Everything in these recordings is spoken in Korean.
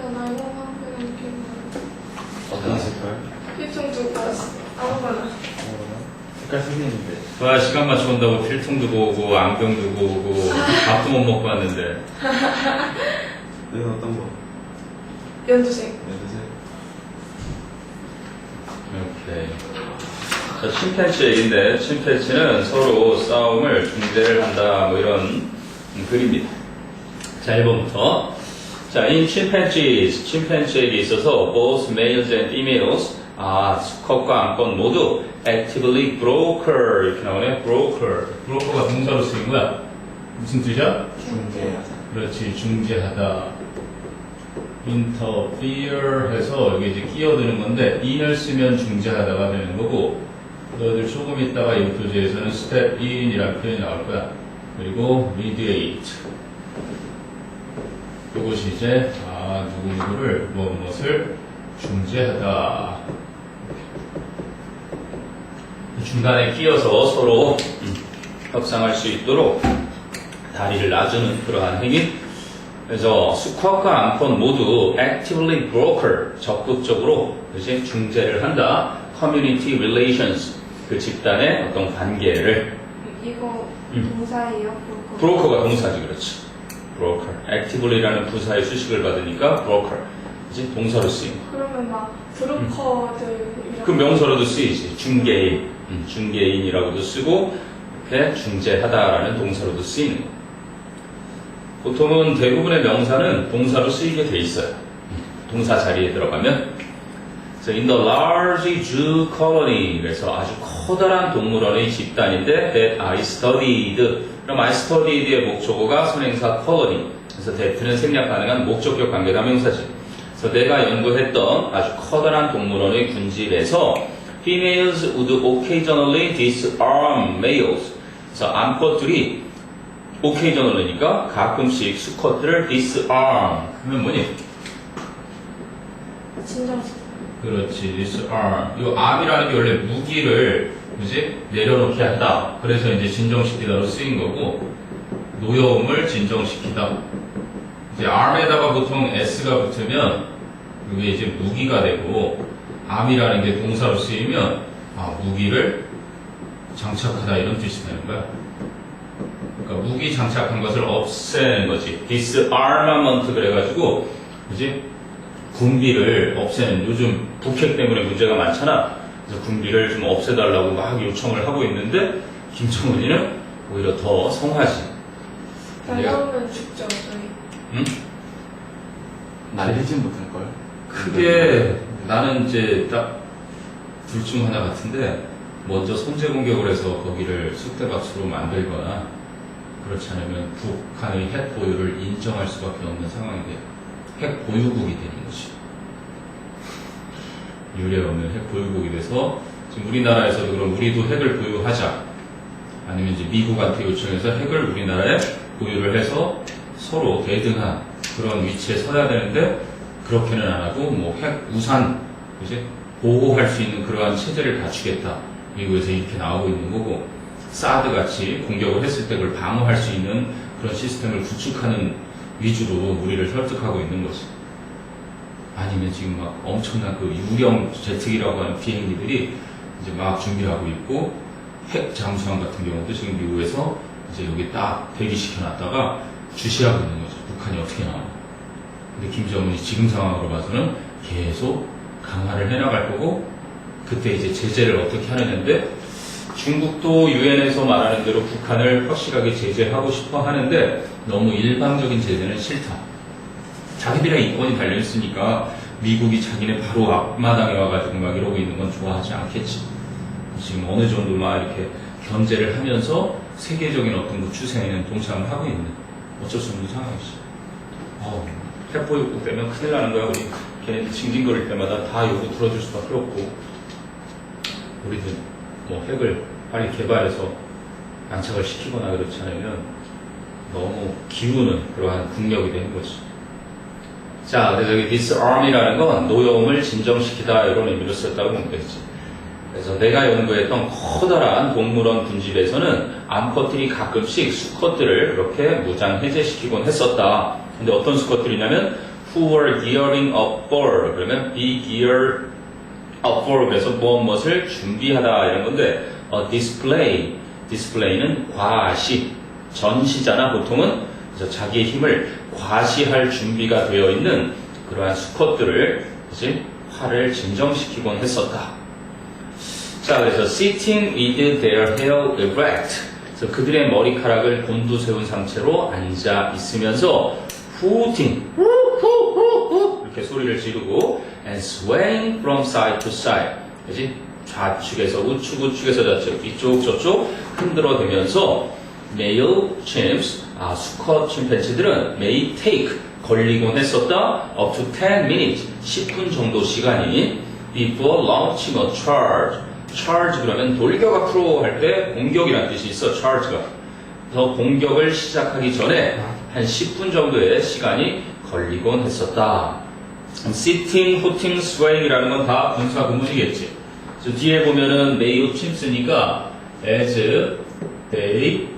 911 이렇게 어떤 색깔? 필통 두고 아무거나. 색깔 생겼는데. 와, 시간 맞춰온다고 필통도 보고, 안경도 보고, 밥도 못 먹고 왔는데. 이건 어떤 거? 연두색. 연두색? 오케이. 자, 침팬지 얘기인데, 침팬지는 서로 싸움을 중재를 한다, 뭐 이런 글입니다. 자, 1번부터. 자, in chimpanzees, 침팬지에게 있어서 both males and females, 수컷과 암컷 모두 actively broker, 이렇게 나오네. broker가 동사로 쓰인 거야. 무슨 뜻이야? 중재하다. 그렇지, 중재하다. interfere 해서 여기 이제 끼어드는 건데 in을 쓰면 중재하다가 되는 거고, 너희들 조금 있다가 이 교재에서는 step in이라는 표현이 나올 거야. 그리고 mediate. 이것이 이제 누구누구를 무엇을 중재하다. 중간에 끼어서 서로 협상할 수 있도록 다리를 놔주는 그러한 행위. 그래서 수컷과 암컷 모두 actively broker, 적극적으로 이제 중재를 한다. community relations, 그 집단의 어떤 관계를. 이거 동사예요? 브로커가 동사지, 그렇지. broker. actively라는 부사의 수식을 받으니까 broker. 이제 동사로 쓰인 거. 그러면 막 브로커들 그 명사로도 쓰이지. 중개인, 중개인이라고도 쓰고 이렇게 중재하다라는 동사로도 쓰이는 거. 보통은 대부분의 명사는 동사로 쓰이게 돼 있어요. 동사 자리에 들어가면. So in the large zoo colony, 그래서 아주 커다란 동물원의 집단인데 that I studied. 그럼 I studied의 목적어가 선행사 colony. 그래서 that는 생략 가능한 목적격 관계대명사지. 그래서 내가 연구했던 아주 커다란 동물원의 군집에서 females would occasionally disarm males. 그래서 암컷들이 occasionally니까 가끔씩 수컷들을 disarm. 그러면 뭐니? 진정식. 그렇지, disarm. 이 arm이라는 게 원래 무기를 그지 내려놓게 한다. 그래서 이제 진정시키다로 쓰인 거고, 노여움을 진정시키다. 이제 arm에다가 보통 s가 붙으면 이게 이제 무기가 되고, arm이라는 게 동사로 쓰이면 무기를 장착하다 이런 뜻이 되는 거야. 그러니까 무기 장착한 것을 없애는 거지. disarmament 그래가지고 그지 군비를 없애는, 요즘 북핵 때문에 문제가 많잖아. 그래서 군비를 좀 없애달라고 막 요청을 하고 있는데 김정은이는 오히려 더 성하지. 날라오면 죽죠, 저희. 응? 날리진 못할걸? 크게 나는 이제 딱 둘 중 하나 같은데, 먼저 선제 공격을 해서 거기를 쑥대밭으로 만들거나 그렇지 않으면 북한의 핵 보유를 인정할 수밖에 없는 상황이 돼. 핵 보유국이 되는 거지. 유례 없는 핵 보유국이 돼서 지금 우리나라에서도 그럼 우리도 핵을 보유하자, 아니면 이제 미국한테 요청해서 핵을 우리나라에 보유를 해서 서로 대등한 그런 위치에 서야 되는데, 그렇게는 안 하고 뭐 핵 우산 이제 보호할 수 있는 그러한 체제를 갖추겠다, 미국에서 이렇게 나오고 있는 거고, 사드 같이 공격을 했을 때 그걸 방어할 수 있는 그런 시스템을 구축하는 위주로 우리를 설득하고 있는 거지. 아니면 지금 막 엄청난 그 유령 제트기라고 하는 비행기들이 이제 막 준비하고 있고, 핵 잠수함 같은 경우도 지금 미국에서 이제 여기 딱 대기시켜 놨다가 주시하고 있는 거죠. 북한이 어떻게 나오나. 근데 김정은이 지금 상황으로 봐서는 계속 강화를 해나갈 거고, 그때 이제 제재를 어떻게 하느냐인데, 중국도 유엔에서 말하는 대로 북한을 확실하게 제재하고 싶어 하는데 너무 일방적인 제재는 싫다. 자기들의 이권이 달려있으니까 미국이 자기네 바로 앞마당에 와가지고 막 이러고 있는 건 좋아하지 않겠지. 지금 어느 정도 막 이렇게 견제를 하면서 세계적인 어떤 그 추세에는 동참을 하고 있는, 어쩔 수 없는 상황이지. 핵보유국 되면 큰일 나는 거야. 우리 걔네들 징징거릴 때마다 다 요구 들어줄 수밖에 없고, 우리들 뭐 핵을 빨리 개발해서 안착을 시키거나 그렇지 않으면 너무 기우는 그러한 국력이 되는 거지. 자, 그래서 여기 disarm이라는 건 노여움을 진정시키다 이런 의미로 썼다고 보면 되지. 그래서 내가 연구했던 커다란 동물원 군집에서는 암컷들이 가끔씩 수컷들을 그렇게 무장 해제시키곤 했었다. 근데 어떤 수컷들이냐면 who were gearing up for 그러면 be geared up for 그래서 무엇을 준비하다 이런 건데 display는 과시 전시잖아 보통은 그래서 자기의 힘을 과시할 준비가 되어 있는 그러한 수컷들을 이제 화를 진정시키곤 했었다. 자, 그래서 sitting with their hair erect. 그래서 그들의 머리카락을 곤두세운 상태로 앉아 있으면서 hooting, 이렇게 소리를 지르고 and swaying from side to side. 그지? 좌측에서 우측에서 좌측, 이쪽 저쪽 흔들어대면서 male chimps, 수컷 침팬지들은 may take, 걸리곤 했었다 up to 10 minutes, 10분 정도 시간이 before launching a charge. charge 그러면 돌격 앞으로 할 때 공격이라는 뜻이 있어, charge가. 그래서 공격을 시작하기 전에 한 10분 정도의 시간이 걸리곤 했었다. sitting, hooting, swaying이라는 건 다 분사 구문이겠지. 그래서 뒤에 보면은 male chimps니까 as they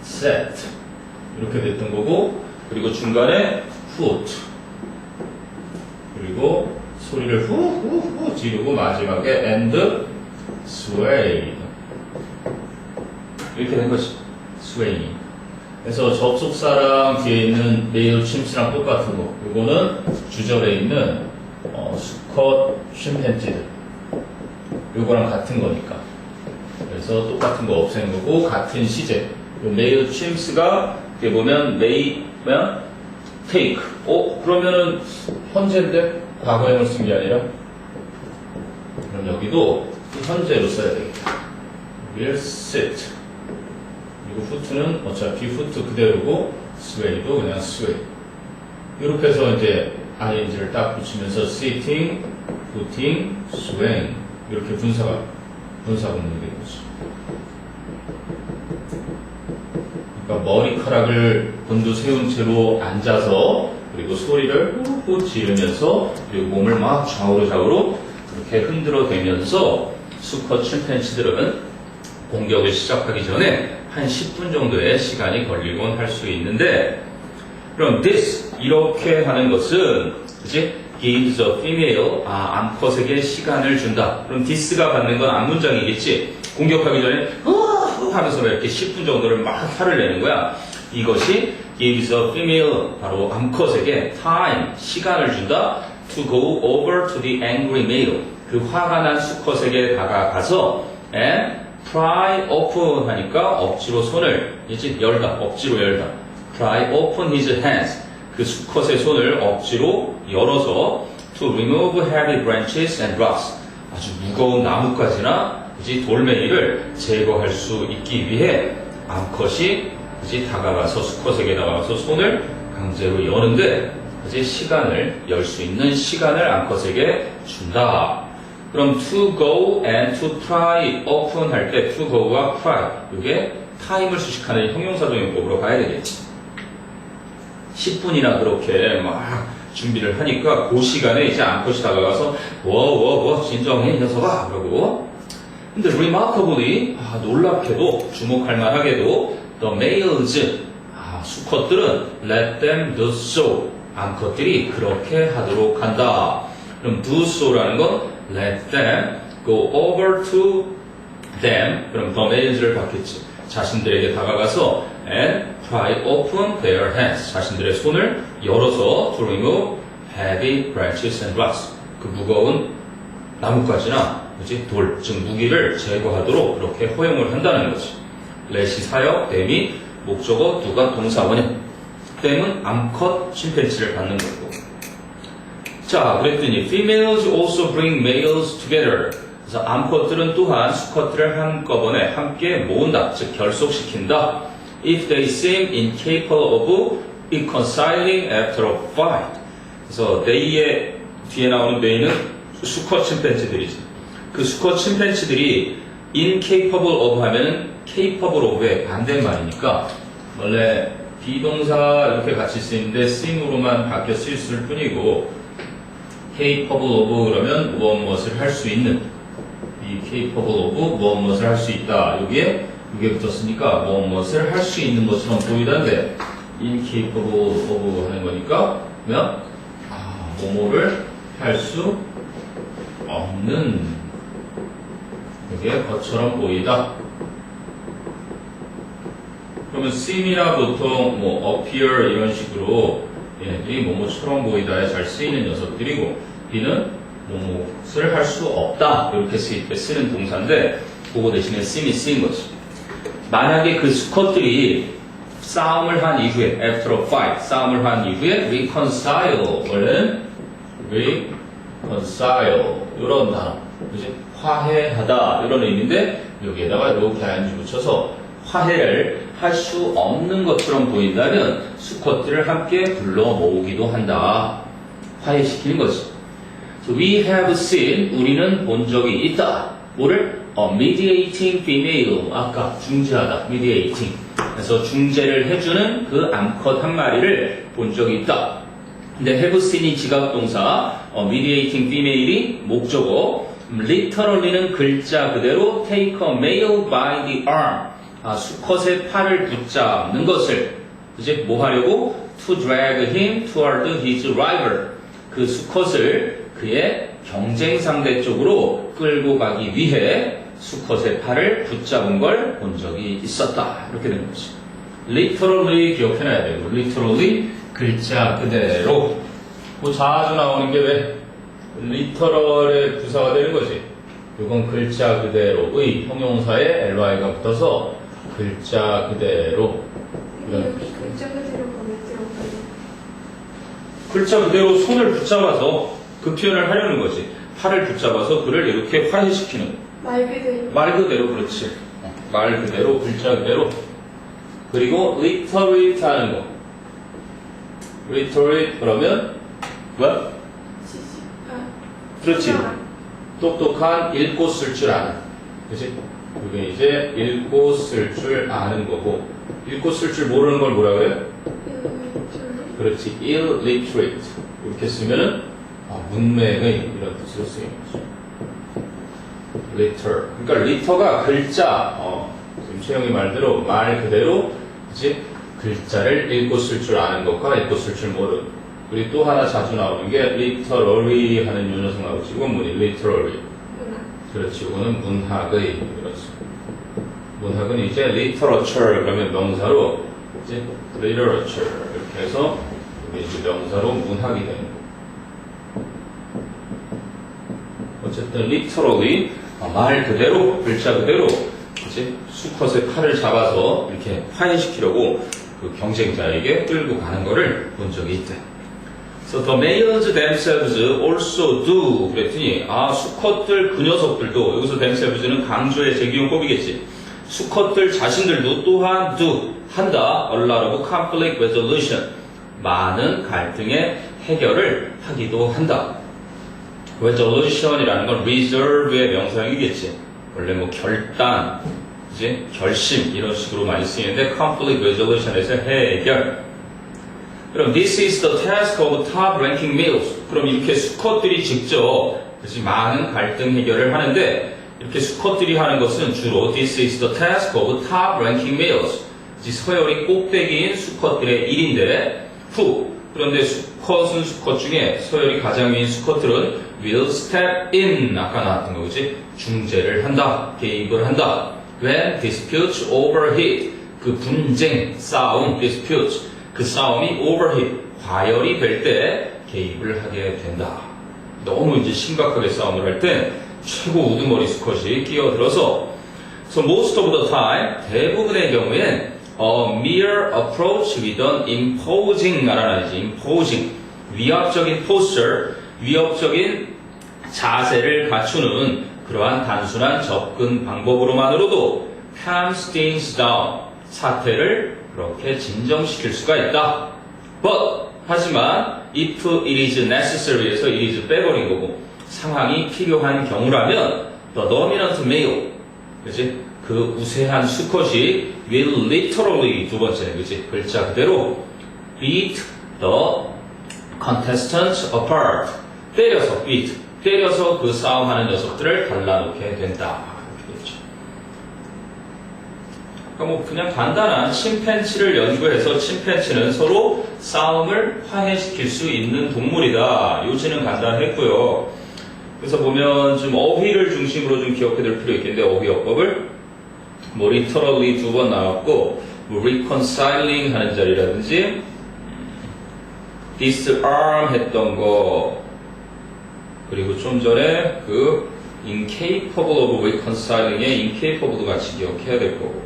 sat 이렇게 됐던 거고, 그리고 중간에 hoot, 그리고 소리를 후후후 지르고 마지막에 and sway 이렇게 된 거지. sway. 그래서 접속사랑 뒤에 있는 male chimps랑 똑같은 거. 이거는 주절에 있는 수컷 침팬지들. 요거랑 같은 거니까. 그래서 똑같은 거 없앤 거고 같은 시제. 요 male chimps가 이렇게 보면 may면 take. 그러면은 현재인데 과거형을 쓴 게 아니라 그럼 여기도 현재로 써야 되겠다. will sit. 그리고 foot는 어차피 foot 그대로고 sway도 그냥 sway. 이렇게 해서 이제 ing를 딱 붙이면서 sitting, footing, swaying 이렇게 분사 구문이 되는 거죠. 그러니까 머리카락을 곤두세운 채로 앉아서 그리고 소리를 후 지르면서 그리고 몸을 막 좌우로 그렇게 흔들어대면서 수컷 침팬지들은 공격을 시작하기 전에 한 10분 정도의 시간이 걸리곤 할 수 있는데, 그럼 this 이렇게 하는 것은 그치? gives a female 암컷에게 시간을 준다. 그럼 this가 받는 건 앞문장이겠지. 공격하기 전에 하면서 이렇게 10분 정도를 막 화를 내는 거야. 이것이 gives a female 바로 암컷에게 time 시간을 준다. to go over to the angry male 그 화가 난 수컷에게 다가가서 and pry open 하니까 억지로 손을 이제 열다, 억지로 열다. pry open his hands 그 수컷의 손을 억지로 열어서 to remove heavy branches and rocks 아주 무거운 나뭇가지나 이제 돌멩이를 제거할 수 있기 위해 암컷이 이제 다가가서 수컷에게 다가가서 손을 강제로 여는데 이제 시간을 열 수 있는 시간을 암컷에게 준다. 그럼 to go and to pry open 할 때 to go와 pry 이게 타임을 수식하는 형용사동용법으로 가야 되겠지. 10분이나 그렇게 막 준비를 하니까 그 시간에 이제 암컷이 다가가서 진정해 이 녀석아 그러고 근데 remarkably 놀랍게도 주목할 만하게도 the males 수컷들은 let them do so 암컷들이 그렇게 하도록 한다. 그럼 do so라는 건 let them go over to them 그럼 the males를 받겠지. 자신들에게 다가가서 and pry open their hands 자신들의 손을 열어서 to remove heavy branches and rocks 그 무거운 나뭇가지나 그치? 돌, 즉 무기를 제거하도록 그렇게 허용을 한다는 거지. let이 사역, them이 목적어, do가 동사 원형. them은 암컷 침팬지를 받는 거고. 자, 그랬더니 females also bring males together. 그래서 암컷들은 또한 수컷들을 한꺼번에 함께 모은다, 즉 결속시킨다. if they seem incapable of reconciling after a fight. 그래서 they의 뒤에 나오는 they는 수컷 침팬지들이지. 그 수컷 침팬지들이 incapable of 하면은 capable of의 반대말이니까 원래 비동사 이렇게 같이 쓰이는데 seem으로만 바뀌어 쓰일 뿐이고 capable of 그러면 무엇을 할 수 있는 be capable of 무엇을 할 수 있다. 여기에 이게 붙었으니까 무엇을 할 수 있는 것처럼 보이던데 incapable of 하는 거니까 그러면 뭐뭐를 할 수 없는 그게 것처럼 보이다. 그러면 seem이나 보통 뭐 appear 이런 식으로 얘네들이 뭐뭐처럼 보이다에 잘 쓰이는 녀석들이고 B는 뭐뭐를 할 수 없다 이렇게 쓰일 때 쓰는 동사인데 그거 대신에 seem이 쓰인 거지. 만약에 그 수컷들이 싸움을 한 이후에 after a fight 싸움을 한 이후에 reconcile 원래는 reconcile 이런 단어 그지? 화해하다 이런 의미인데 여기에다가 이렇게 ing 붙여서 화해를 할 수 없는 것처럼 보인다면 수컷들을 함께 불러 모으기도 한다. 화해시키는 거지. So we have seen 우리는 본 적이 있다. 뭐를? mediating female 아까 중재하다 mediating 그래서 중재를 해주는 그 암컷 한 마리를 본 적이 있다. 근데 have seen이 지각동사 mediating female이 목적어 literally는 글자 그대로 take a male by the arm 수컷의 팔을 붙잡는 것을 이제 뭐 하려고? to drag him toward his rival 그 수컷을 그의 경쟁 상대 쪽으로 끌고 가기 위해 수컷의 팔을 붙잡은 걸 본 적이 있었다. 이렇게 되는 거지. literally 기억해놔야 되고 literally 글자 그대로 뭐 자주 나오는 게 왜? literal의 부사가 되는 거지. 이건 글자 그대로의 형용사에 ly가 붙어서 글자 그대로 여기 글자 그대로 보내드려요. 글자 그대로 손을 붙잡아서 그 표현을 하려는 거지. 팔을 붙잡아서 그를 이렇게 화해시키는 말 그대로. 말 그대로 그렇지. 말 그대로 글자 그대로 그리고 literate 하는 거 literate 그러면 뭐? 그렇지. 똑똑한 읽고 쓸 줄 아는 그치? 그게 이제 읽고 쓸 줄 아는 거고 읽고 쓸 줄 모르는 걸 뭐라 그래? 그렇지. illiterate 이렇게 쓰면은 문맹의 이런 뜻으로 쓰이는 거죠. litter 그러니까 litter가 글자 지금 최영이 말대로 말 그대로 그치? 글자를 읽고 쓸 줄 아는 것과 읽고 쓸 줄 모르는 그리고 또 하나 자주 나오는 게 literary 하는 요 녀석 나오지. 이건 뭐니? literary. 그렇지. 이거는 문학의 그렇지. 문학은 이제 literature 그러면 명사로 이제 literature 이렇게 해서 이게 이제 명사로 문학이 되는 거. 어쨌든 literally 말 그대로 글자 그대로 이제 수컷의 팔을 잡아서 이렇게 화해시키려고 그 경쟁자에게 끌고 가는 거를 본 적이 있대. So the males themselves also do 그랬더니 수컷들 그 녀석들도 여기서 themselves는 강조의 제기용법이겠지. 수컷들 자신들도 또한 do 한다. a lot of conflict resolution 많은 갈등의 해결을 하기도 한다. resolution이라는 건 reserve의 명사형이겠지. 원래 뭐 결단, 이제 결심 이런 식으로 많이 쓰이는데 conflict resolution에서 해결. 그럼 this is the task of top ranking males. 그럼 이렇게 수컷들이 직접 그치, 많은 갈등 해결을 하는데 이렇게 수컷들이 하는 것은 주로 this is the task of top ranking males. 서열이 꼭대기인 수컷들의 일인데 그런데 수컷은 수컷 중에 서열이 가장 위인 수컷들은 will step in 아까 나왔던 거지 중재를 한다, 개입을 한다. When disputes overheat 그 분쟁, 싸움, disputes 그 싸움이 overheat, 과열이 될 때 개입을 하게 된다. 너무 이제 심각하게 싸움을 할 때 최고 우두머리 수컷이 끼어들어서 So most of the time, 대부분의 경우엔 a mere approach with an imposing 알아놔야지, imposing 위압적인 posture, 위협적인 자세를 갖추는 그러한 단순한 접근 방법으로만으로도 calms things down, 사태를 그렇게 진정시킬 수가 있다. But, 하지만 if it is necessary에서 it is 빼버린 거고 상황이 필요한 경우라면 the dominant male, 그치? 그 우세한 수컷이 will literally 두 번째, 그치? 글자 그대로 beat the contestants apart. 때려서 그 싸움하는 녀석들을 갈라놓게 된다. 그러니까 뭐 그냥 간단한 침팬치를 연구해서 침팬치는 서로 싸움을 화해시킬 수 있는 동물이다. 요지는 간단했고요. 그래서 보면 좀 어휘를 중심으로 좀 기억해둘 필요 있겠는데 어휘어법을 뭐 literally 2번 나왔고 뭐 reconciling 하는 자리라든지 disarm 했던 거 그리고 좀 전에 그 incapable of reconciling의 incapable도 같이 기억해야 될 거고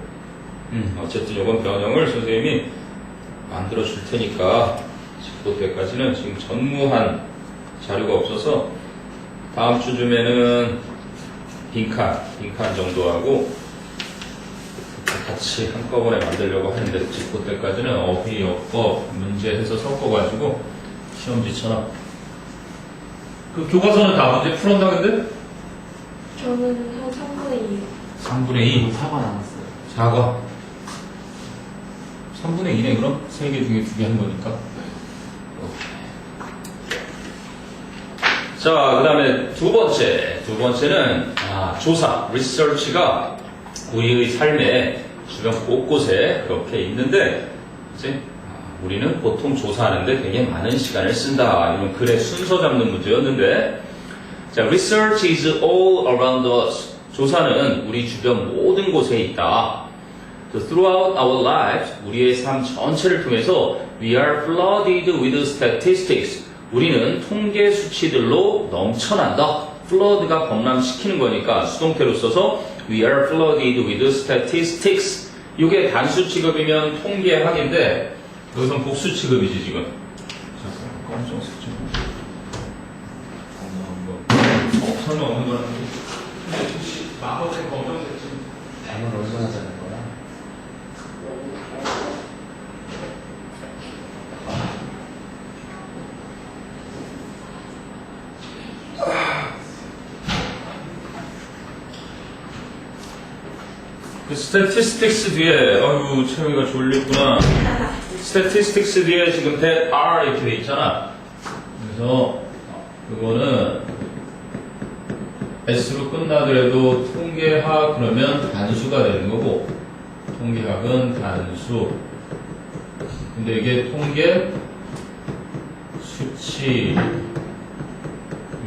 어쨌든 이번 변형을 선생님이 만들어 줄 테니까 그때까지는 지금 전무한 자료가 없어서 다음 주쯤에는 빈칸 정도 하고 같이 한꺼번에 만들려고 하는데 그때까지는 어휘어법 문제 해서 섞어가지고 시험지처럼 그 교과서는 다 문제 풀었나 근데? 저는 한 3분의 2요. 3분의 2 사과 남았어요. 사과 3분의 2네 그럼? 3개 중에 2개 한 거니까 자 그 다음에 두 번째는 조사, research가 우리의 삶의 주변 곳곳에 그렇게 있는데 이제 우리는 보통 조사하는데 되게 많은 시간을 쓴다 이런 글의 순서 잡는 문제였는데 자, research is all around us. 조사는 우리 주변 모든 곳에 있다. So throughout our lives, 우리의 삶 전체를 통해서 we are flooded with statistics. 우리는 통계 수치들로 넘쳐난다. flood가 범람시키는 거니까 수동태로 써서 we are flooded with statistics. 이게 단수 취급이면 통계학인데 여기선 복수 취급이지 지금. 잠깐 검정색 좀. 설마 없는 거라는 게 혹시 마법의 검정색 좀 단어를 얼마나 자는 거야? 그 statistics 뒤에 아이고 채영이가 졸리구나. statistics 뒤에 지금 that are 이렇게 돼 있잖아. 그래서 그거는 S로 끝나더라도 통계학 그러면 단수가 되는 거고 통계학은 단수. 근데 이게 통계 수치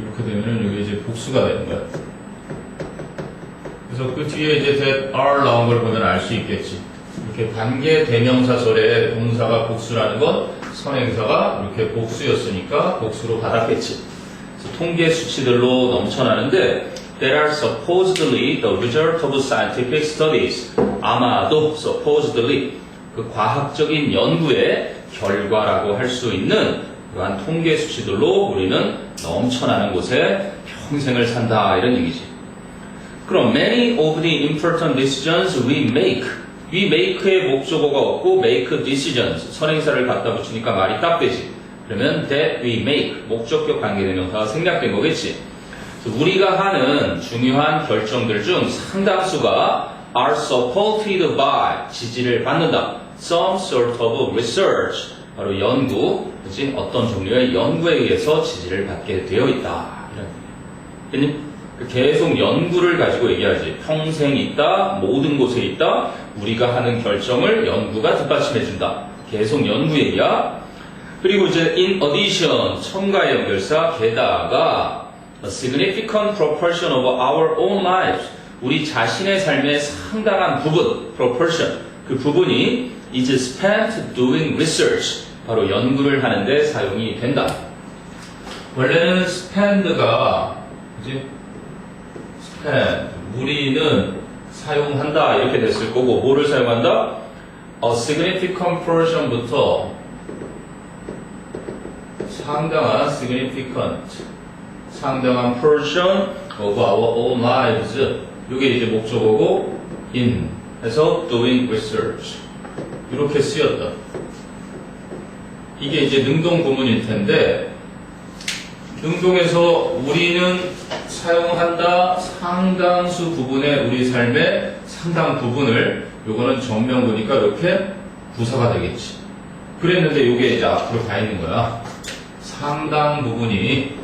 이렇게 되면은 이게 이제 복수가 되는 거야. 그래서 그 뒤에 이제 that are 나온 걸 보면 알 수 있겠지. 이렇게 관계 대명사설에 동사가 복수라는 건 선행사가 이렇게 복수였으니까 복수로 받았겠지. 그래서 통계 수치들로 넘쳐나는데 that are supposedly the result of scientific studies. 아마도 supposedly 그 과학적인 연구의 결과라고 할 수 있는 그러한 통계 수치들로 우리는 넘쳐나는 곳에 평생을 산다 이런 얘기지. 그럼 many of the important decisions we make의 목적어가 없고 make decisions 선행사를 갖다 붙이니까 말이 딱 되지. 그러면 that we make 목적격 관계대명사가 생략된 거겠지. 그래서 우리가 하는 중요한 결정들 중 상당수가 are supported by 지지를 받는다. some sort of research 바로 연구, 그치? 어떤 종류의 연구에 의해서 지지를 받게 되어 있다. 이런 얘기. 계속 연구를 가지고 얘기하지. 평생 있다, 모든 곳에 있다, 우리가 하는 결정을 연구가 뒷받침해준다. 계속 연구 얘기야. 그리고 이제 in addition, 첨가의 연결사, 게다가 a significant proportion of our own lives, 우리 자신의 삶의 상당한 부분, proportion, 그 부분이 is spent doing research, 바로 연구를 하는데 사용이 된다. 원래는 spend가, 그지? spend, 우리는 사용한다, 이렇게 됐을 거고, 뭐를 사용한다? a significant portion부터 상당한 significant, 상당한 portion of our own lives, 이게 이제 목적어고 in 해서 doing research 이렇게 쓰였다. 이게 이제 능동 구문일 텐데 능동에서 우리는 사용한다 상당수 부분의 우리 삶의 상당 부분을 요거는 정명구니까 이렇게 부사가 되겠지. 그랬는데 요게 이제 앞으로 가 있는 거야. 상당 부분이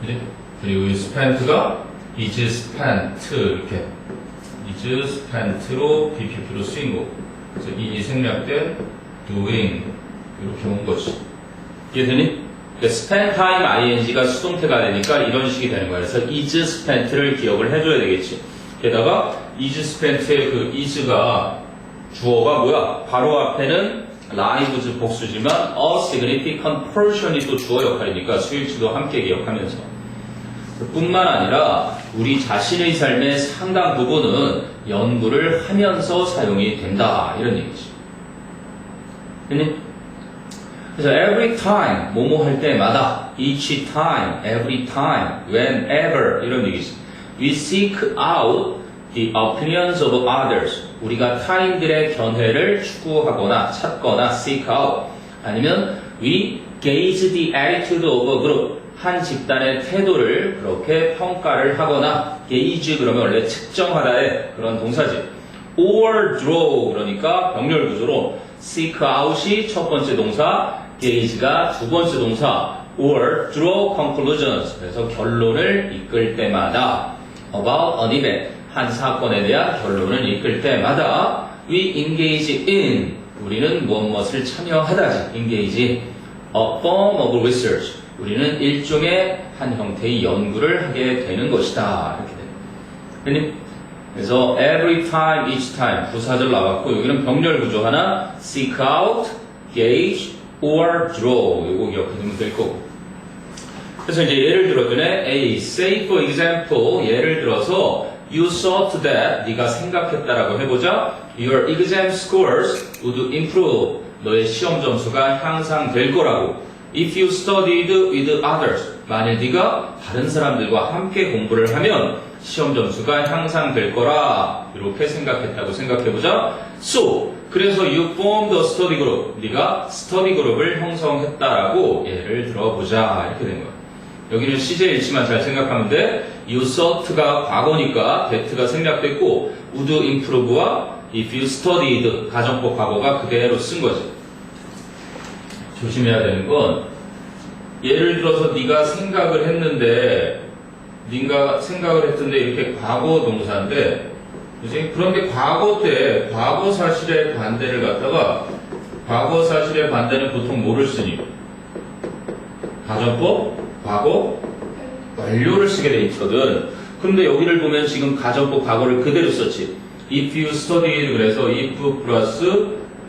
그래? 그리고 이 spent가 is spent 이렇게 is spent로 BPP로 쓰인 거고 그래서 이 생략된 doing 이렇게 온 거지. 이해되니? spend time ing가 수동태가 되니까 이런 식이 되는 거야. 그래서 is spent를 기억을 해줘야 되겠지. 게다가 is spent의 그 is가 주어가 뭐야? 바로 앞에는 lives 복수지만 a significant portion이 또 주어 역할이니까 수일치도 함께 기억하면서 뿐만 아니라 우리 자신의 삶의 상당 부분은 연구를 하면서 사용이 된다 이런 얘기지. 됐니? 그래서 every time 뭐뭐 할 때마다 each time, every time, whenever 이런 얘기지. We seek out the opinions of others. 우리가 타인들의 견해를 추구하거나 찾거나 seek out. 아니면 we gauge the attitude of a group. 한 집단의 태도를 그렇게 평가를 하거나 gauge 그러면 원래 측정하다의 그런 동사지. or draw 그러니까 병렬 구조로 seek out이 첫 번째 동사, gauge가 두 번째 동사, or draw conclusions. 그래서 결론을 이끌 때마다 about an event. 한 사건에 대한 결론을 이끌 때마다 we engage in 우리는 무엇을 참여하다지 engage a form of research 우리는 일종의 한 형태의 연구를 하게 되는 것이다 이렇게 돼요. 그래서 every time, each time 부사절 나왔고 여기는 병렬 구조 하나 seek out, gauge, or draw 이거 기억해두면 될 거고 그래서 이제 예를 들어주네 A say for example 예를 들어서 You thought that 네가 생각했다라고 해보자. Your exam scores would improve. 너의 시험 점수가 향상될 거라고. If you studied with others. 만일 네가 다른 사람들과 함께 공부를 하면 시험 점수가 향상될 거라. 이렇게 생각했다고 생각해보자. So 그래서 you formed a study group. 네가 스터디 그룹을 형성했다라고 예를 들어보자. 이렇게 된 거야. 여기는 시제 일치만 잘 생각하면 돼. You thought가 과거니까 that가 생략됐고 would improve와 if you studied 가정법 과거가 그대로 쓴 거지. 조심해야 되는 건 예를 들어서 네가 생각을 했는데 이렇게 과거 동사인데 그지? 그런데 과거 때 과거 사실의 반대를 갖다가 과거 사실의 반대는 보통 뭐를 쓰니? 가정법 과거 완료를 쓰게 돼 있거든. 그런데 여기를 보면 지금 가정법 과거를 그대로 썼지. If you studied 그래서 if 플러스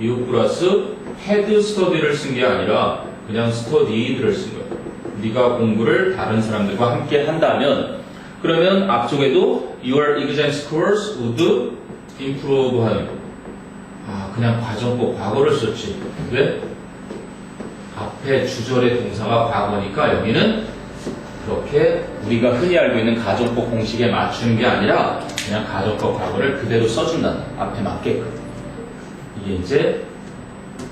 you 플러스 had study를 쓴 게 아니라 그냥 studied를 쓴 거야. 네가 공부를 다른 사람들과 함께 한다면 그러면 앞쪽에도 your exam scores would improve 하는 거. 그냥 가정법 과거를 썼지. 왜? 앞에 주절의 동사가 과거니까 여기는 그렇게 우리가 흔히 알고 있는 가정법 공식에 맞추는 게 아니라 그냥 가정법 과거를 그대로 써준다는 앞에 맞게끔. 이게 이제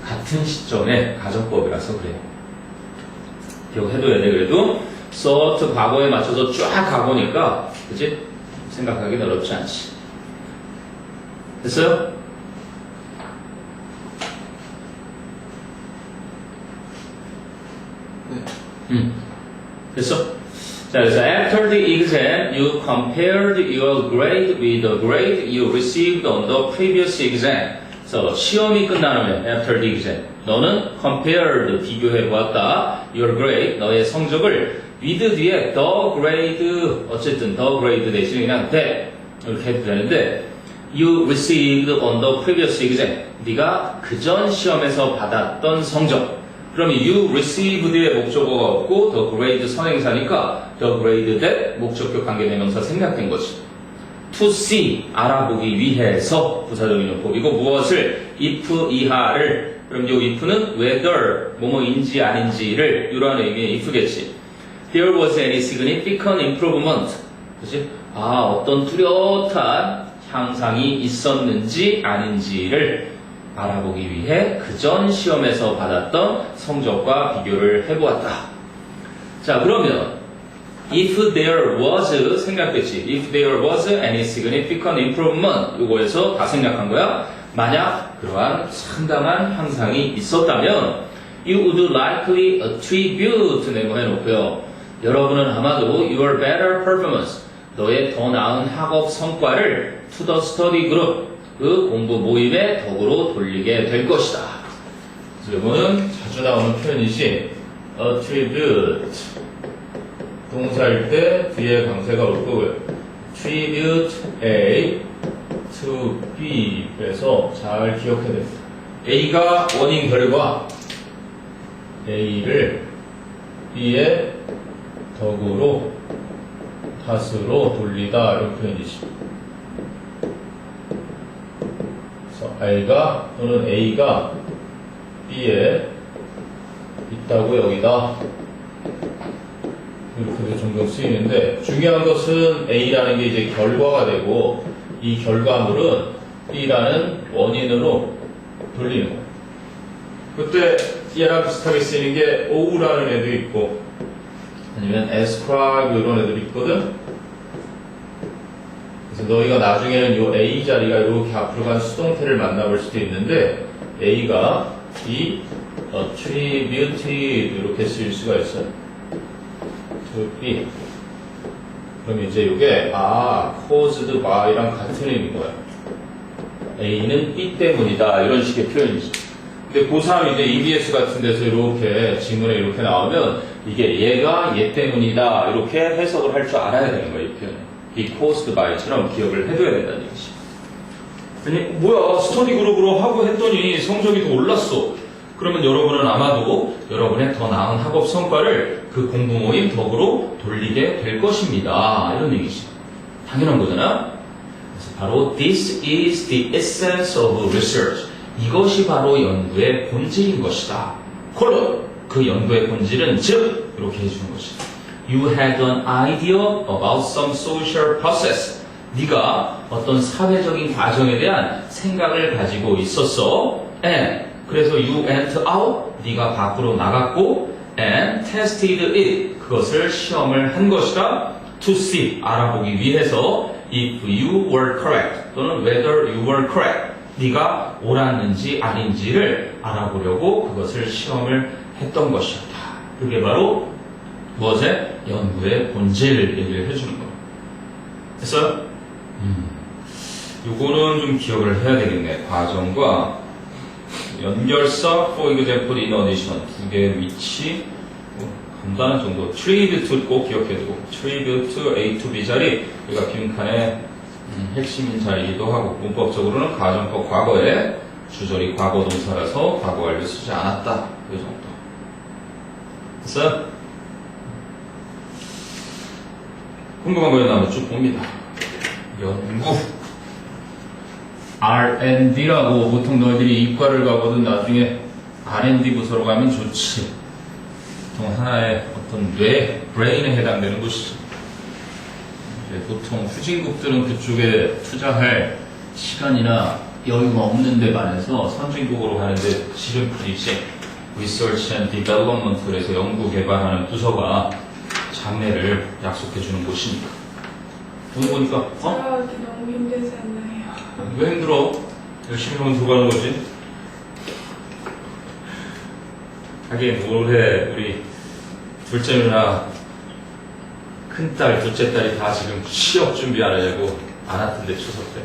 같은 시점의 가정법이라서 그래요. 기억해둬야 돼. 그래도 thought 과거에 맞춰서 쫙 가보니까 그치? 생각하기는 어렵지 않지. 됐어요? 됐어? 자, 그래서 after the exam, you compared your grade with the grade you received on the previous exam. 그래서 시험이 끝난 후에 after the exam, 너는 compared 비교해보았다. your grade, 너의 성적을 with 뒤에 the grade, 어쨌든 the grade 대신에 그냥 that 이렇게 해도 되는데 you received on the previous exam. 네가 그전 시험에서 받았던 성적. 그러면 you received의 목적어가 없고 the grade 선행사니까 the grade that 목적격 관계대명사 생략된 거지. to see 알아보기 위해서 부사적인 용법이고 무엇을 if 이하를 그럼 이 if는 whether 뭐뭐인지 아닌지를 이런 의미의 if겠지. There was any significant improvement. 그치? 어떤 뚜렷한 향상이 있었는지 아닌지를 알아보기 위해 그전 시험에서 받았던 성적과 비교를 해보았다. 자, 그러면 if there was 생략됐지. If there was any significant improvement 요거에서 다 생략한 거야. 만약 그러한 상당한 향상이 있었다면 you would likely attribute 메모해놓고요. 여러분은 아마도 your better performance 너의 더 나은 학업 성과를 to the study group 그 공부 모임의 덕으로 돌리게 될 것이다. 그래서 이거는 자주 나오는 표현이지 attribute 동사일 때 뒤에 강세가 올 거고요. attribute A to B 그래서 잘 기억해야 됩니다. A가 원인 결과 A를 B의 덕으로 탓으로 돌리다 이런 표현이지. 그래서 A가 B에 있다고 여기다 이렇게도 종종 쓰이는데 중요한 것은 A라는 게 이제 결과가 되고 이 결과물은 B라는 원인으로 돌리는 거예요. 그때 얘랑 비슷하게 쓰이는 게 O라는 애도 있고 아니면 ascribe 이런 애들이 있거든. 그래서 너희가 나중에는 이 A 자리가 이렇게 앞으로 간 수동태를 만나볼 수도 있는데 A가 이 attributed 이렇게 쓰일 수가 있어요. to B. 그럼 이제 이게 caused by랑 같은 의미인 거야. A는 B 때문이다 이런 식의 표현이지. 근데 고3 이제 EBS 같은 데서 이렇게 지문에 이렇게 나오면 이게 얘가 얘 때문이다 이렇게 해석을 할 줄 알아야 되는 거야 이 표현. 이 caused by처럼 기억을 해둬야 된다는 얘기지. 아니 뭐야 스터디 그룹으로 하고 했더니 성적이 더 올랐어. 그러면 여러분은 아마도 여러분의 더 나은 학업 성과를 그 공부 모임 덕으로 돌리게 될 것입니다. 이런 얘기지. 당연한 거잖아. 그래서 바로 this is the essence of research. 이것이 바로 연구의 본질인 것이다. 콜론 그 연구의 본질은 즉 이렇게 해주는 것이다. You had an idea about some social process. 네가 어떤 사회적인 과정에 대한 생각을 가지고 있었어. And 그래서 you went out. 네가 밖으로 나갔고 and tested it. 그것을 시험을 한 것이다. To see 알아보기 위해서 if you were correct 또는 whether you were correct. 네가 옳았는지 아닌지를 알아보려고 그것을 시험을 했던 것이었다. 그게 바로 무엇의? 연구의 본질을 얘기를 해주는 거예요. 됐어요? 요거는 좀 기억을 해야 되겠네. 과정과 연결사, for example, in addition 두 개의 위치 간단한 정도. tribute to 꼭 기억해야 되고 tribute to A to B 자리 우리가 빈칸에 핵심인 자리이기도 하고 문법적으로는 가정법 과거에 주절이 과거 동사라서 과거 완료 쓰지 않았다. 이 정도. 됐어요? 궁금한 거 있나 한번 쭉 봅니다. 연구 R&D라고 보통 너희들이 이과를 가거든 나중에 R&D 부서로 가면 좋지. 보통 하나의 어떤 뇌, 브레인에 해당되는 곳이죠. 보통 후진국들은 그쪽에 투자할 시간이나 여유가 없는 데 반해서 선진국으로 가는데 지름길이지. Research and Development 그래서 연구 개발하는 부서가 장래를 약속해주는 곳이니까. 오늘 보니까 따라하기 너무 힘들지 않나요? 왜 힘들어? 열심히 하면 들어가는 거지. 하긴 올해 우리 둘째 누나 큰딸, 둘째 딸이 다 지금 취업 준비 안 하려고 안 왔던데 추석 때.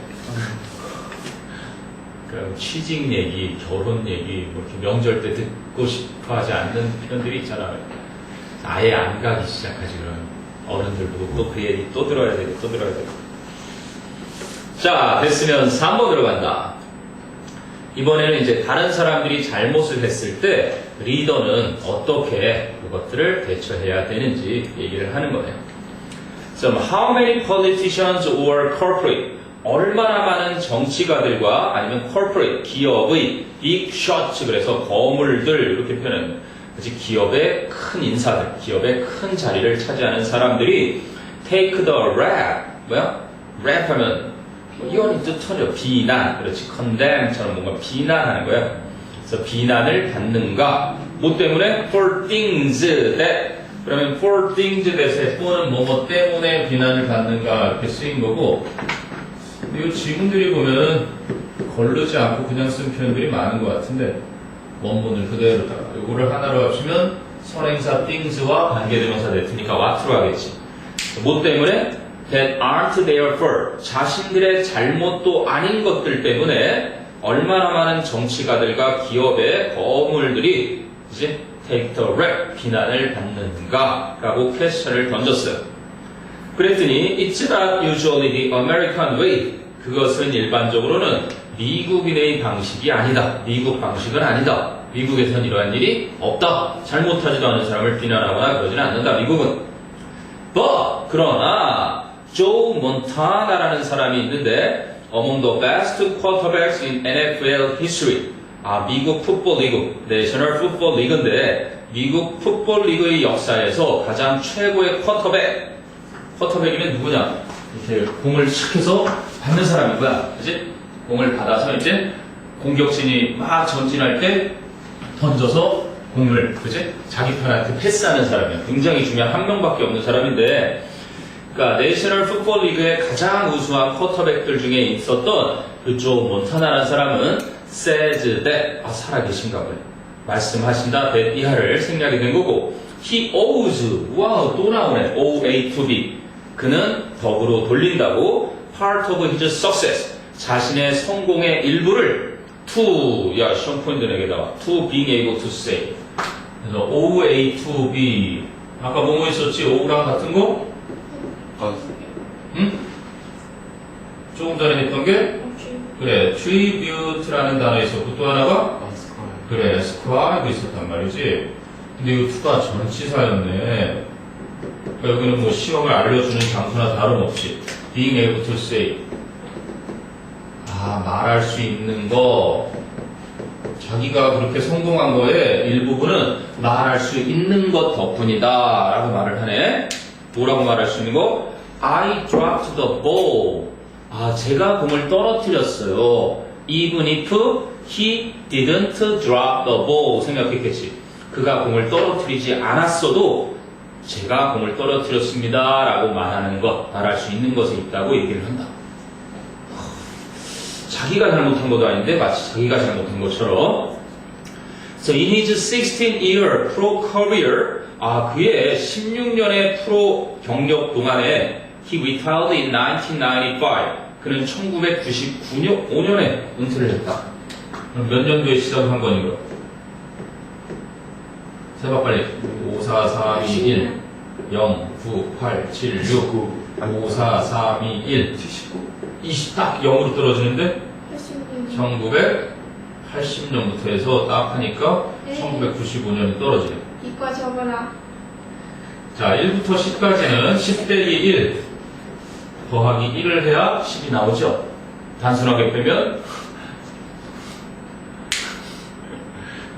그럼 취직 얘기, 결혼 얘기, 뭐 이렇게 명절 때 듣고 싶어 하지 않는 편들이 있잖아요. 아예 안 가기 시작하지 그러면 어른들 보고 또 그 얘기 또 들어야 되고 또 들어야 되고. 자, 됐으면 3번 들어간다. 이번에는 이제 다른 사람들이 잘못을 했을 때 리더는 어떻게 그것들을 대처해야 되는지 얘기를 하는 거예요. So, how many politicians or corporate? 얼마나 많은 정치가들과 아니면 corporate, 기업의 big shots, 그래서 거물들 이렇게 표현합니다. 그치, 기업의 큰 인사들, 기업의 큰 자리를 차지하는 사람들이 take the rap, 뭐야? rap 하면 이혼이 뜻하죠. 비난, 그렇지. condemn처럼 뭔가 비난하는 거야. 그래서 비난을 받는가? 뭐 때문에? for things that. 그러면 for things that에 또는 뭐뭐 때문에 비난을 받는가 이렇게 쓰인 거고. 근데 이 지문들이 보면 거르지 않고 그냥 쓴 표현들이 많은 것 같은데 원문을 그대로다가 이거를 하나로 합치면 선행사 things와 관계대명사 that니까 what로 하겠지. 뭐 때문에? that aren't their fault. 자신들의 잘못도 아닌 것들 때문에 얼마나 많은 정치가들과 기업의 거물들이 이제 take the rap 비난을 받는가 라고 퀘스천을 던졌어요. 그랬더니 It's not usually the American way. 그것은 일반적으로는 미국인의 방식이 아니다. 미국 방식은 아니다. 미국에선 이러한 일이 없다. 잘못하지도 않은 사람을 비난하거나 그러지는 않는다. 미국은. But 그러나 조 몬타나라는 사람이 있는데 among the best quarterbacks in NFL history. 미국 풋볼 리그, 내셔널 풋볼 리그인데 미국 풋볼 리그의 역사에서 가장 최고의 쿼터백이면 누구냐? 이렇게 공을 착 해서 받는 사람인 거야. 그지? 공을 받아서 이제 공격진이 막 전진할 때 던져서 공을, 그지? 자기 편한테 패스하는 사람이야. 굉장히 중요한 한 명밖에 없는 사람인데, 그러니까 내셔널 풋볼 리그의 가장 우수한 쿼터백들 중에 있었던 그 조 몬타나라는 사람은 says that, 살아계신가 봐요. 말씀하신다, that 이하를 생략이 된 거고, he owes, 와우, 또 나오네. OA to B. 그는 덕으로 돌린다고, part of his success. 자신의 성공의 일부를 to, 시험 포인트 내게다가 to being able to say. 그래서 OA to B. 아까 뭐뭐 있었지? O랑 같은 거? 응? 조금 전에 했던 게? 그래, tribute라는 단어 있었고, 또 하나가? 그래, scribe 있었단 말이지. 근데 이거 투가 전치사였네. 그러니까 여기는 뭐 시험을 알려주는 장소나 다름없이 being able to say. 말할 수 있는 거. 자기가 그렇게 성공한 거에 일부분은 말할 수 있는 것 덕분이다 라고 말을 하네. 뭐라고 말할 수 있는 거? I dropped the ball. 제가 공을 떨어뜨렸어요. Even if he didn't drop the ball. 생각했겠지. 그가 공을 떨어뜨리지 않았어도 제가 공을 떨어뜨렸습니다 라고 말하는 것, 말할 수 있는 것에 있다고 얘기를 한다. 자기가 잘못한 것도 아닌데 마치 자기가 잘못한 것처럼. So in his 16-year pro career, 그의 16년의 프로 경력 동안에 he retired in 1995. 그는 1995년에 은퇴를 했다. 그럼 몇 년도에 시작한 거니 그럼? 세봐 빨리. 5, 4, 3, 2, 1 0, 9, 8, 7, 6 5, 4, 3, 2, 1 20 딱 0으로 떨어지는데 1980년부터 해서 딱 하니까 1995년이 떨어지네. 이과 적어라. 자, 1부터 10까지는 10 빼기 1 더하기 1을 해야 10이 나오죠. 단순하게 빼면.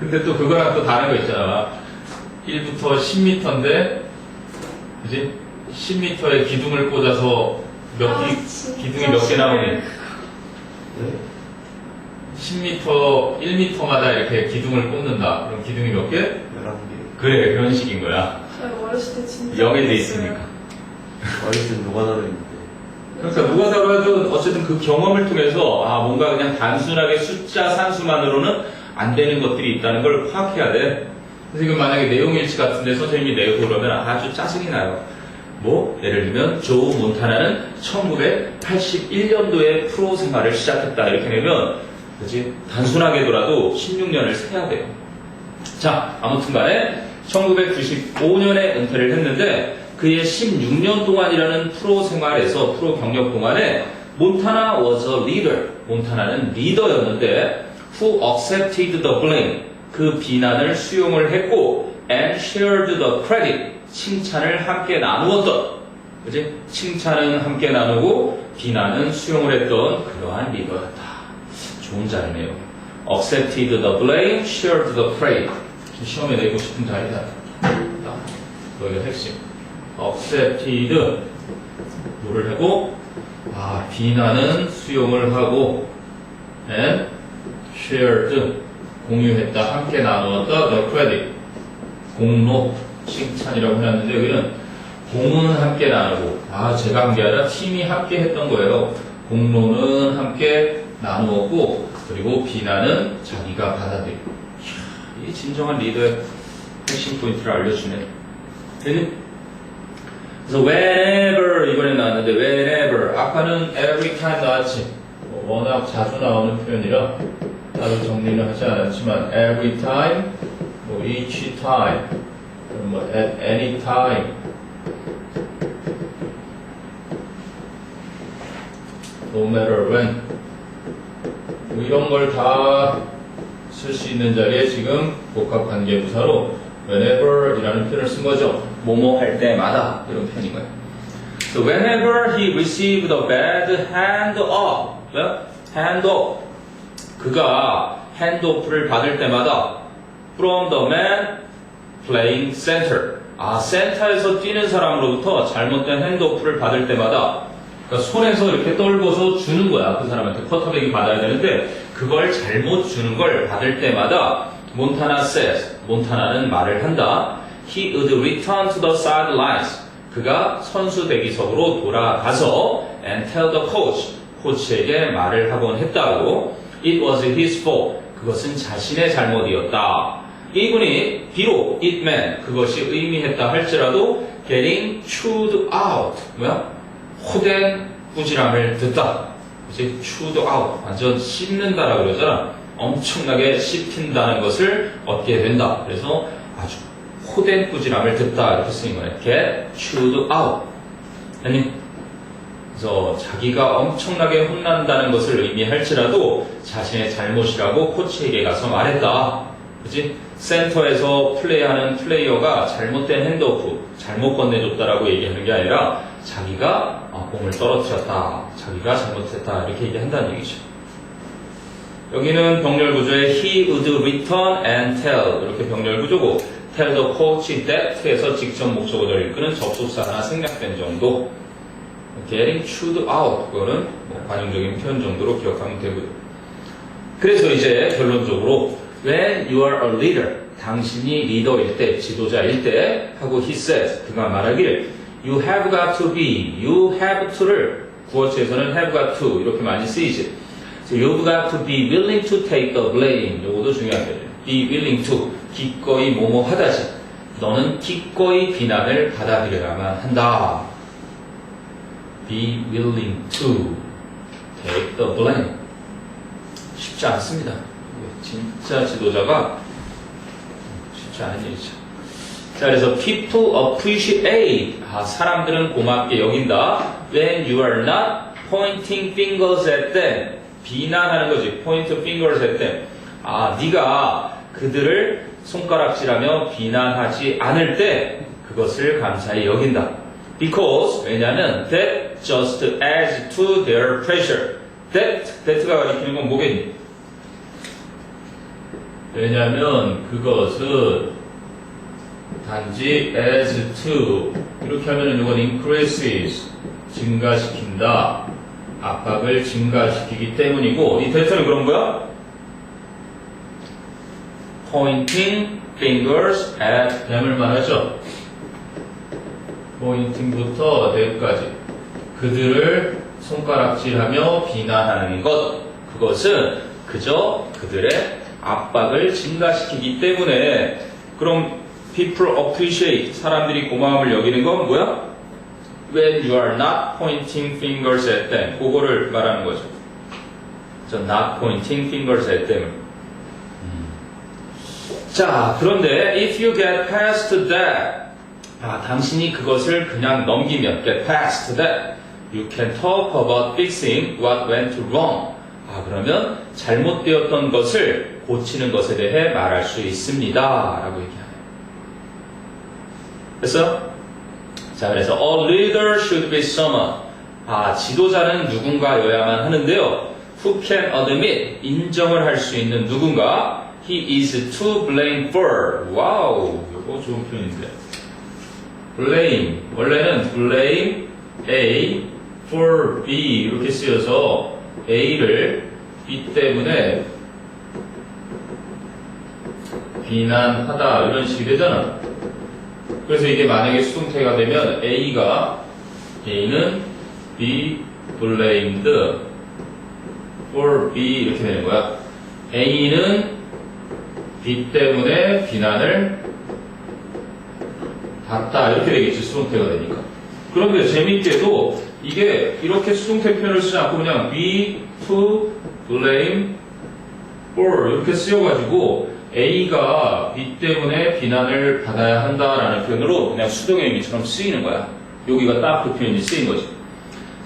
근데 또 그거랑 또 다른 거 있잖아. 1부터 10m인데, 그지? 10m에 기둥을 꽂아서 기둥이 몇 개 나오니? 10m, 1m마다 이렇게 기둥을 꽂는다. 그럼 기둥이 몇 개? 11개. 그래, 그런 식인 거야. 저 어렸을 때 진짜. 0에 돼 있으니까. 어릴 땐 노가다로 있는데. 그러니까 누가 달아도 어쨌든 그 경험을 통해서 뭔가 그냥 단순하게 숫자 산수만으로는 안 되는 것들이 있다는 걸 파악해야 돼. 그래서 지금 만약에 내용일치 같은데 선생님이 내고 그러면 아주 짜증이 나요. 예를 들면 조 몬타나는 1981년도에 프로 생활을 시작했다 이렇게 내면 그렇지? 단순하게더라도 16년을 세야 돼요. 자, 아무튼 간에 1995년에 은퇴를 했는데 그의 16년 동안이라는 프로 생활에서 프로 경력 동안에 몬타나 was a leader. 몬타나는 리더였는데 who accepted the blame. 그 비난을 수용을 했고 and shared the credit. 칭찬을 함께 나누었던. 그지? 칭찬은 함께 나누고 비난은 수용을 했던 그러한 리더였다. 좋은 자리네요. accepted the blame, shared the credit. 시험에 내고 싶은 자리다. 여기가 핵심. accepted 뭐를 하고 비난은 수용을 하고 and shared 공유했다 함께 나누었다 the credit 공로 칭찬이라고 해놨는데 여기는 공은 함께 나누고 제가 한 게 아니라 팀이 함께 했던 거예요. 공로는 함께 나누었고 그리고 비난은 자기가 받아들이고. 이 진정한 리더의 핵심 포인트를 알려주네. 그래서 whenever 이번에 나왔는데 whenever 아까는 every time 나왔지. 워낙 자주 나오는 표현이라 따로 정리는 하지 않았지만 every time, 뭐 each time, 뭐 at any time, no matter when, 뭐 이런 걸 다 쓸 수 있는 자리에 지금 복합관계부사로 whenever 이라는 표현을 쓴 거죠. 뭐뭐 할 때마다 이런 표현인 거예요. So whenever he received a bad hand off, hand off, 그가 핸드오프를 받을 때마다 from the man playing center, 센터에서 뛰는 사람으로부터 잘못된 핸드오프를 받을 때마다, 그러니까 손에서 이렇게 떨궈서 주는 거야. 그 사람한테 쿼터백이 받아야 되는데 그걸 잘못 주는 걸 받을 때마다 몬타나 says, 몬타나는 말을 한다. He would return to the sidelines. 그가 선수 대기석으로 돌아가서 and tell the coach, 코치에게 말을 하곤 했다고. It was his fault. 그것은 자신의 잘못이었다. 이분이 비록 it meant, 그것이 의미했다 할지라도 getting chewed out, 호된 꾸지람을 듣다. 그치? chewed out, 완전 씹는다라고 그러잖아. 엄청나게 씹힌다는 것을 얻게 된다. 그래서 아주 호된 꾸지람을 듣다 이렇게 쓰인 거네. get chewed out. 아니, 그래서 자기가 엄청나게 혼난다는 것을 의미할지라도 자신의 잘못이라고 코치에게 가서 말했다. 그치? 센터에서 플레이하는 플레이어가 잘못된 핸드오프, 잘못 건네줬다라고 얘기하는 게 아니라 자기가 공을 떨어뜨렸다, 자기가 잘못했다 이렇게 얘기한다는 얘기죠. 여기는 병렬 구조에 he would return and tell 이렇게 병렬 구조고 tell the coach that에서 직접 목적어를 이끄는 접속사 하나 생략된 정도. getting chewed out 그거는 관용적인 표현 정도로 기억하면 되고요. 그래서 이제 결론적으로 when you are a leader, 당신이 리더일 때, 지도자일 때 하고 he says, 그가 말하기를 you have got to be, you have to를 구어체에서는 have got to 이렇게 많이 쓰이지. So you've got to be willing to take the blame. 요것도 중요한 거예요. be willing to, 기꺼이 뭐뭐 하다지. 너는 기꺼이 비난을 받아들여야만 한다. be willing to take the blame. 쉽지 않습니다. 진짜 지도자가 쉽지 않은 일이죠. 자, 그래서 people appreciate. 사람들은 고맙게 여긴다. when you are not pointing fingers at them. 비난하는 거지. point fingers at them. 네가 그들을 손가락질하며 비난하지 않을 때 그것을 감사히 여긴다. because, 왜냐하면 that just adds to their pressure. that가 가리키는 건 뭐겠니? 왜냐하면 그것은 단지 adds to 이렇게 하면은 이건 increases 증가시킨다, 압박을 증가시키기 때문이고 이 that는 그런 거야? pointing fingers at them을 말하죠. pointing부터 that까지 그들을 손가락질하며 비난하는 것, 그것은 그저 그들의 압박을 증가시키기 때문에. 그럼 people appreciate, 사람들이 고마움을 여기는 건 뭐야? when you are not pointing fingers at them, 그거를 말하는 거죠. 저 not pointing fingers at them. 자, 그런데 if you get past that, 당신이 그것을 그냥 넘기면 get past that, you can talk about fixing what went wrong. 그러면 잘못되었던 것을 고치는 것에 대해 말할 수 있습니다. 라고 얘기하네요. 그래서 a leader should be someone. 지도자는 누군가여야만 하는데요. who can admit, 인정을 할 수 있는 누군가. he is to blame for. 와우, 이거 좋은 표현인데. blame, 원래는 blame A for B 이렇게 쓰여서 A를 B 때문에 비난하다 이런 식이 되잖아. 그래서 이게 만약에 수동태가 되면 A는 be blamed for B 이렇게 되는 거야. A는 B 때문에 비난을 받다 이렇게 되겠지, 수동태가 되니까. 그런데 재밌게도 이게 이렇게 수동태 표현을 쓰지 않고 그냥 be to blame for 이렇게 쓰여가지고 A가 B 때문에 비난을 받아야 한다라는 표현으로 그냥 수동의 의미처럼 쓰이는 거야. 여기가 딱 그 표현이 쓰인 거지.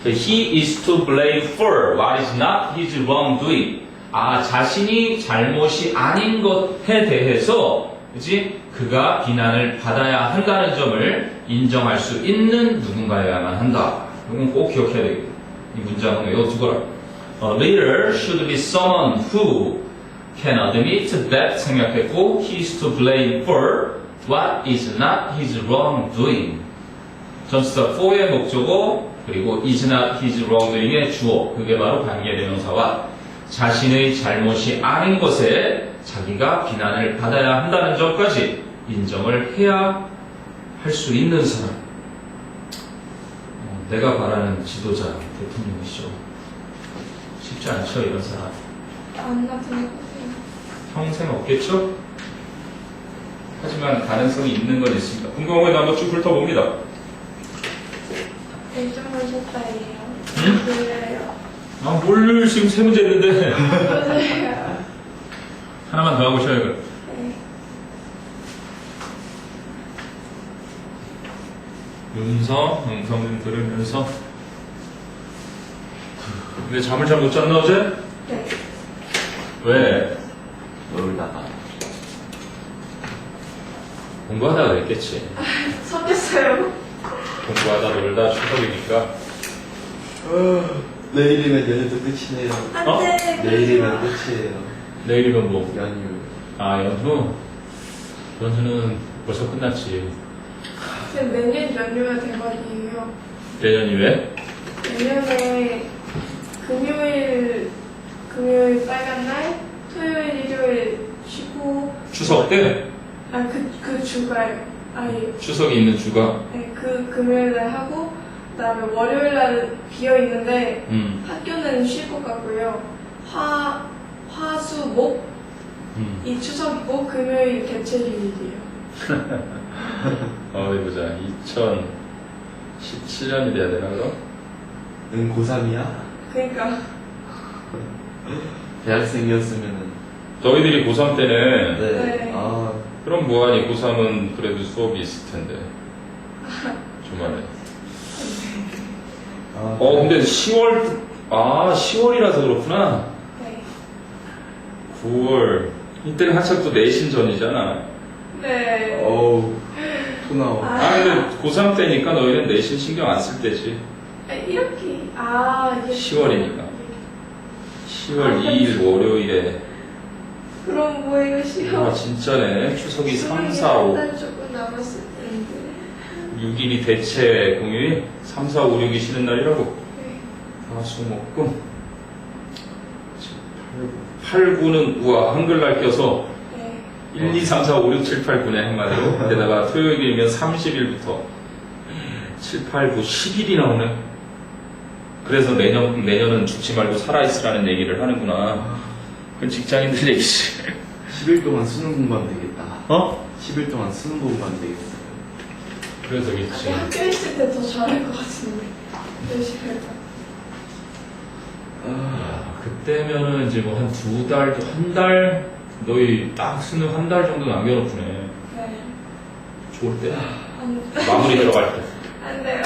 He is to blame for what is not his wrongdoing. 자신이 잘못이 아닌 것에 대해서, 그치? 그가 비난을 받아야 한다는 점을 인정할 수 있는 누군가여야만 한다. 이건 꼭 기억해야 되겠다. 이 문장은 외워두거라. A leader should be someone who can admit that 생략했고, he is to blame for what is not his wrongdoing. 전치사 for의 목적어, 그리고 is not his wrongdoing의 주어, 그게 바로 관계대명사와 자신의 잘못이 아닌 것에 자기가 비난을 받아야 한다는 점까지 인정을 해야 할 수 있는 사람. 내가 바라는 지도자, 대통령이죠. 쉽지 않죠, 이런 사람. 안 나타날 것 같아요. 평생 없겠죠? 하지만 가능성이 있는 건 있습니다. 궁금한 건 한번 쭉 훑어봅니다. 일정을 셨다예요. 응? 그래요. 뭘 지금 세 문제 했는데. 맞아요. 하나만 더 하고 쉬어요. 네. 음성 들으면서. 근데 잠을 잘 못 잤나 어제? 네. 왜? 놀다가. 공부하다가 그랬겠지. 섞였어요. 공부하다 놀다 추석이니까. 내일이면 연휴도 끝이네요. 어? 안 돼. 내일이면 끝이에요. 내일이면 뭐? 연휴. 연휴? 연휴는 벌써 끝났지. 매년 연휴가 대박이에요. 내년이 왜? 내년에 금요일 빨간 날, 토요일, 일요일 쉬고, 추석 때? 그 주가요. 아예. 추석이 있는 주가? 네, 그 금요일 날 하고, 그 다음에 월요일 날은 비어 있는데, 학교는 쉴 것 같고요. 화, 수, 목, 이 추석이고, 금요일 개체휴일이에요. 어디 보자. 2017년이 돼야 되나, 그럼? 는 고3이야? 그러니까. 대학생이었으면은. 너희들이 고3 때는, 네. 그럼 뭐하니? 고3은 그래도 수업이 있을 텐데. 주말에. 근데 10월이라서 그렇구나. 네. 9월. 이때는 한참 또 내신 전이잖아. 네. 토 나와. 근데 고3 때니까 너희는 내신 신경 안 쓸 때지. 이렇게. 이게 10월이니까. 10월 2일 월요일에. 그럼 뭐예요, 시험? 진짜네. 추석이 3, 4, 5. 한 달 조금 남았을 텐데. 6일이 대체 공휴일? 3, 4, 5, 6이 쉬는 날이라고? 네. 수, 목, 금. 8, 9는, 한글날 껴서 네. 1, 2, 3, 4, 5, 6, 7, 8, 9네, 한마디로. 게다가 토요일이면 30일부터 7, 8, 9, 10일이 나오네. 그래서 내년은 죽지 말고 살아있으라는 얘기를 하는구나. 그건 직장인들 얘기지. 10일 동안 수능 공부하면 되겠다. 10일 동안 수능 공부하면 되겠어. 그래서 그렇지. 학교 있을 때 더 잘할 것 같은데. 열심히 해서. 그때면은 이제 뭐 한 2달, 한 달, 너희 딱 수능 한 달 정도 남겨놓구네. 네. 좋을 때. 안, 마무리 들어갈 때. 안 돼요.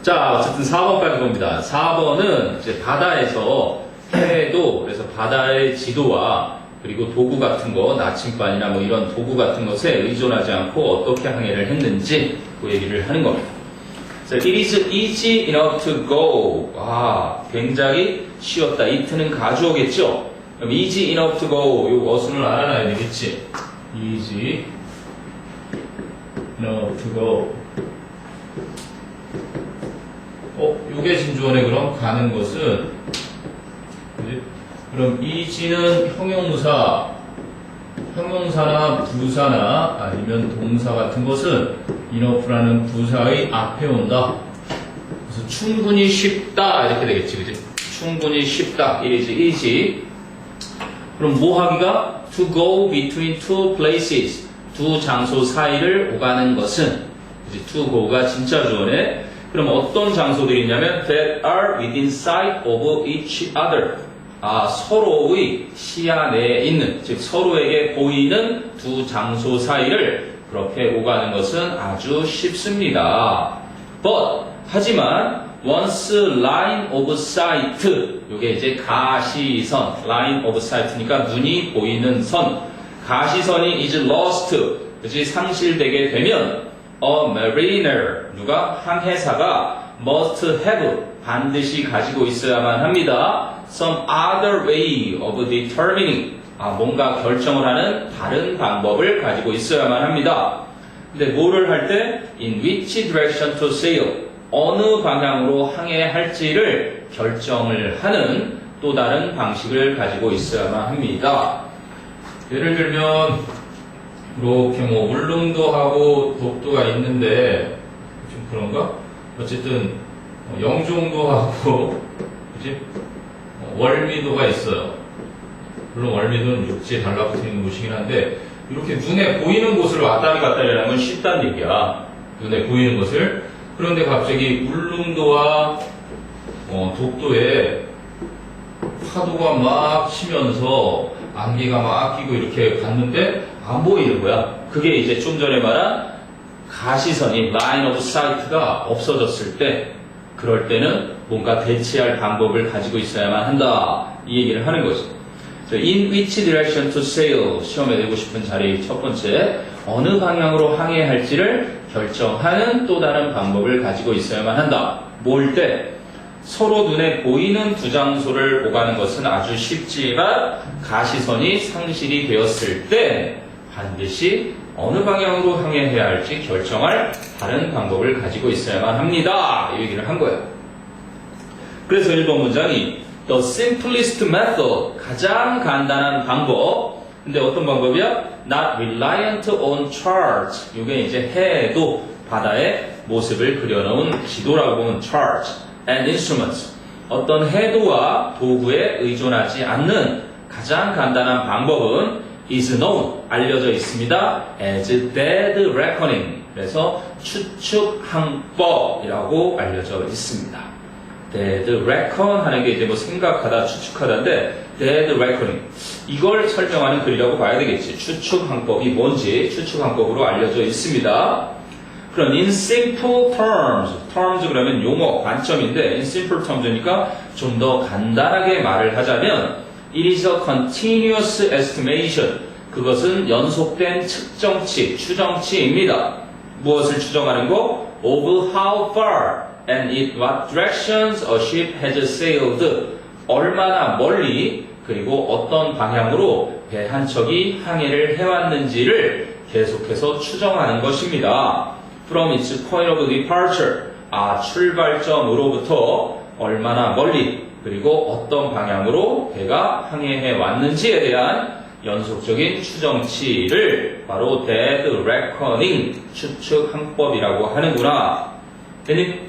자, 어쨌든 4번까지 봅니다. 4번은 이제 바다에서 해도, 그래서 바다의 지도와 그리고 도구 같은 거, 나침반이나 뭐 이런 도구 같은 것에 의존하지 않고 어떻게 항해를 했는지 그 얘기를 하는 겁니다. 자, it is easy enough to go. 굉장히 쉬웠다. it는 가주어겠죠? 그럼 easy enough to go. 요 어순을 알아놔야 되겠지? easy enough to go. 요게 진주어네. 그럼 가는 것은, 그지? 그럼 easy는 형용사나 부사나 아니면 동사 같은 것은 enough라는 부사의 앞에 온다. 그래서 충분히 쉽다 이렇게 되겠지, 그지? 충분히 쉽다. It is easy. 그럼 뭐 하기가? To go between two places. 두 장소 사이를 오가는 것은, 그지? To go가 진짜 주어네. 그럼 어떤 장소들이 있냐면 that are within sight of each other. 서로의 시야 내에 있는, 즉 서로에게 보이는 두 장소 사이를 그렇게 오가는 것은 아주 쉽습니다. But 하지만 once line of sight, 이게 이제 가시선, line of sight니까 눈이 보이는 선, 가시선이 is lost, 그치 상실되게 되면 a mariner, 누가 항해사가 must have, 반드시 가지고 있어야만 합니다. some other way of determining, 뭔가 결정을 하는 다른 방법을 가지고 있어야만 합니다. 근데 뭐를 할 때 in which direction to sail, 어느 방향으로 항해할지를 결정을 하는 또 다른 방식을 가지고 있어야만 합니다. 예를 들면 이렇게 뭐 울릉도하고 독도가 있는데 좀 그런가? 어쨌든 영종도하고 그치? 월미도가 있어요. 물론 월미도는 육지에 달라붙어 있는 곳이긴 한데 이렇게 눈에 보이는 곳을 왔다리 갔다리 하는 건 쉽다는 얘기야. 눈에 보이는 곳을. 그런데 갑자기 울릉도와 독도에 파도가 막 치면서 안개가 막 끼고 이렇게 갔는데 안 보이는 거야. 그게 이제 좀 전에 말한 가시선이 line of sight가 없어졌을 때, 그럴 때는 뭔가 대체할 방법을 가지고 있어야만 한다, 이 얘기를 하는 거지. In which direction to sail, 시험에 내고 싶은 자리 첫 번째, 어느 방향으로 항해할지를 결정하는 또 다른 방법을 가지고 있어야만 한다. 뭘 때? 서로 눈에 보이는 두 장소를 오가는 것은 아주 쉽지만 가시선이 상실이 되었을 때 반드시 어느 방향으로 항해해야 할지 결정할 다른 방법을 가지고 있어야만 합니다, 이 얘기를 한 거예요. 그래서 1번 문장이 The simplest method, 가장 간단한 방법. 근데 어떤 방법이야? Not reliant on charts. 이게 이제 해도 바다의 모습을 그려놓은 지도라고 보면 charts and instruments. 어떤 해도와 도구에 의존하지 않는 가장 간단한 방법은 is known, 알려져 있습니다. as dead reckoning. 그래서 추측항법이라고 알려져 있습니다. dead reckon 하는 게 이제 뭐 생각하다, 추측하다인데 dead reckoning, 이걸 설명하는 글이라고 봐야 되겠지. 추측항법이 뭔지 추측항법으로 알려져 있습니다. 그럼 in simple terms, terms 그러면 용어, 관점인데 in simple terms니까 좀 더 간단하게 말을 하자면 it is a continuous estimation, 그것은 연속된 측정치, 추정치입니다. 무엇을 추정하는 거? of how far and in what directions a ship has sailed, 얼마나 멀리 그리고 어떤 방향으로 배 한 척이 항해를 해왔는지를 계속해서 추정하는 것입니다. From its point of departure, 출발점으로부터 얼마나 멀리 그리고 어떤 방향으로 배가 항해해 왔는지에 대한 연속적인 추정치를 바로 dead reckoning, 추측항법이라고 하는구나. 됐니?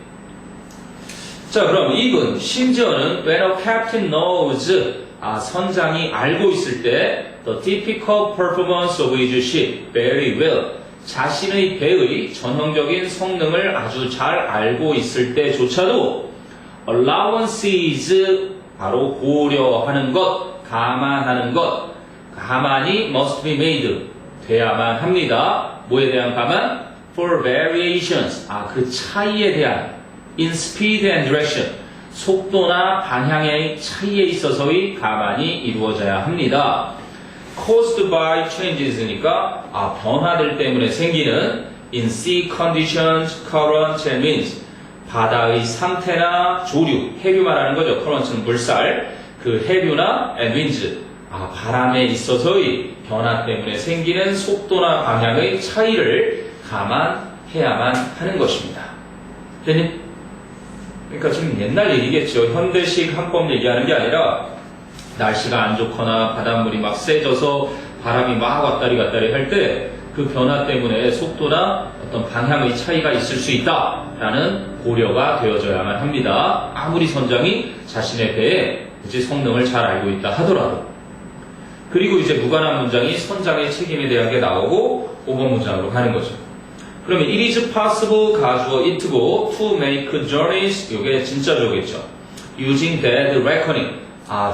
자, 그럼 2번, 심지어는 when a captain knows, 선장이 알고 있을 때 the typical performance of his ship very well, 자신의 배의 전형적인 성능을 아주 잘 알고 있을 때조차도 allowances, 바로 고려하는 것, 감안하는 것, 감안이 must be made, 돼야만 합니다. 뭐에 대한 감안? for variations, 그 차이에 대한, in speed and direction, 속도나 방향의 차이에 있어서의 감안이 이루어져야 합니다. caused by changes니까 변화들 때문에 생기는 in sea conditions, currents and winds, 바다의 상태나 조류, 해류 말하는 거죠. current는 물살, 그 해류나 and winds, 바람에 있어서의 변화 때문에 생기는 속도나 방향의 차이를 감안해야만 하는 것입니다. 됐니? 그러니까 지금 옛날 얘기겠죠. 현대식 항법 얘기하는 게 아니라 날씨가 안 좋거나 바닷물이 막 세져서 바람이 막 왔다리 갔다리 할 때 그 변화 때문에 속도나 어떤 방향의 차이가 있을 수 있다라는 고려가 되어져야만 합니다. 아무리 선장이 자신의 배에 이제 성능을 잘 알고 있다 하더라도. 그리고 이제 무관한 문장이 선장의 책임에 대한 게 나오고 5번 문장으로 가는 거죠. 그러면 it is possible 가주어 it고 to make journeys 이게 진짜조겠죠. using dead reckoning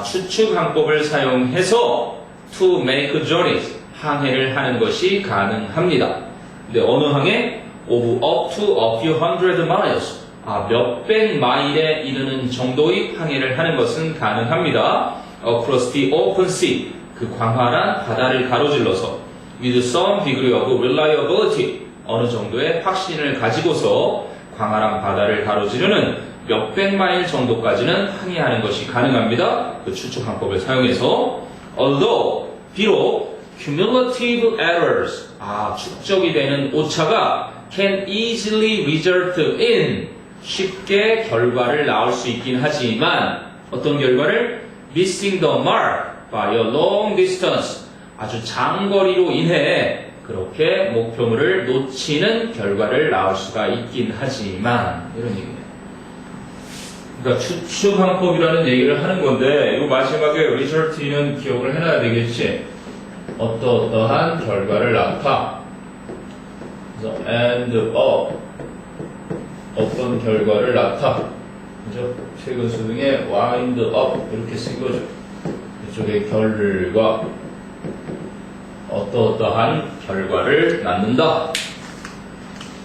추측 항법을 사용해서 to make journeys 항해를 하는 것이 가능합니다. 근데 어느 항해? of up to a few hundred miles 몇백 마일에 이르는 정도의 항해를 하는 것은 가능합니다. across the open sea 그 광활한 바다를 가로질러서 with some degree of reliability 어느 정도의 확신을 가지고서 광활한 바다를 가로지르는 몇백 마일 정도까지는 항해하는 것이 가능합니다. 그 추측 항법을 사용해서 although 비록 cumulative errors 축적이 되는 오차가 can easily result in 쉽게 결과를 낳을 수 있긴 하지만 어떤 결과를 missing the mark by a long distance 아주 장거리로 인해 그렇게 목표물을 놓치는 결과를 낳을 수가 있긴 하지만 이런 얘기네요. 그러니까 추측 항법이라는 얘기를 하는 건데 이 마지막에 result는 기억을 해놔야 되겠지. 어떠한 결과를 낳다. 그래서 end up 어떤 결과를 낳다. 그죠? 최근 수능에 wind up 이렇게 쓴 거죠. 이쪽에 결과 어떠한 결과를 낳는다.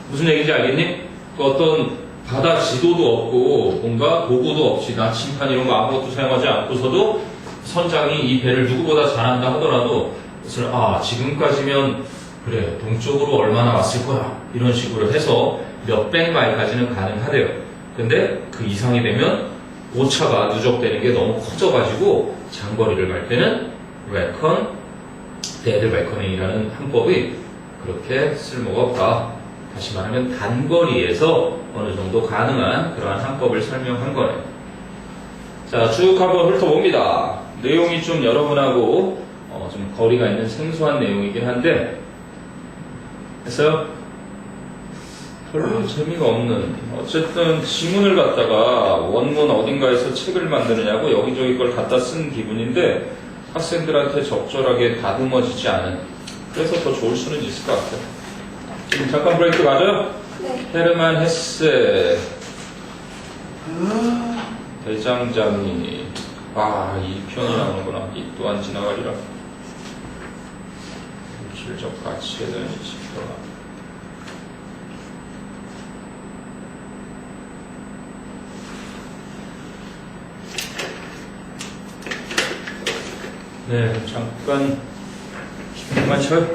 무슨 얘기인지 알겠니? 그 어떤 바다 지도도 없고 뭔가 도구도 없이 나침판 이런 거 아무것도 사용하지 않고서도 선장이 이 배를 누구보다 잘한다 하더라도 그래서 지금까지면 그래 동쪽으로 얼마나 왔을 거야 이런 식으로 해서 몇백 마일까지는 가능하대요. 근데 그 이상이 되면 오차가 누적되는 게 너무 커져가지고 장거리를 갈 때는 dead reckoning이라는 항법이 그렇게 쓸모가 없다. 다시 말하면 단거리에서 어느 정도 가능한 그러한 항법을 설명한 거예요. 자, 쭉 한번 훑어봅니다. 내용이 좀 여러분하고 좀 거리가 있는 생소한 내용이긴 한데 그래서 별로 재미가 없는 어쨌든 지문을 갖다가 원문 어딘가에서 책을 만드느냐고 여기저기 걸 갖다 쓴 기분인데 학생들한테 적절하게 다듬어지지 않은 그래서 더 좋을 수는 있을 것 같아요. 지금 잠깐 브레이크 가죠? 네. 헤르만 헤세 대장장이 이 편이 나오는구나. 이 또한 지나가리라. 물질적 가치에 대한 지표가 네, 잠깐 쉬어요.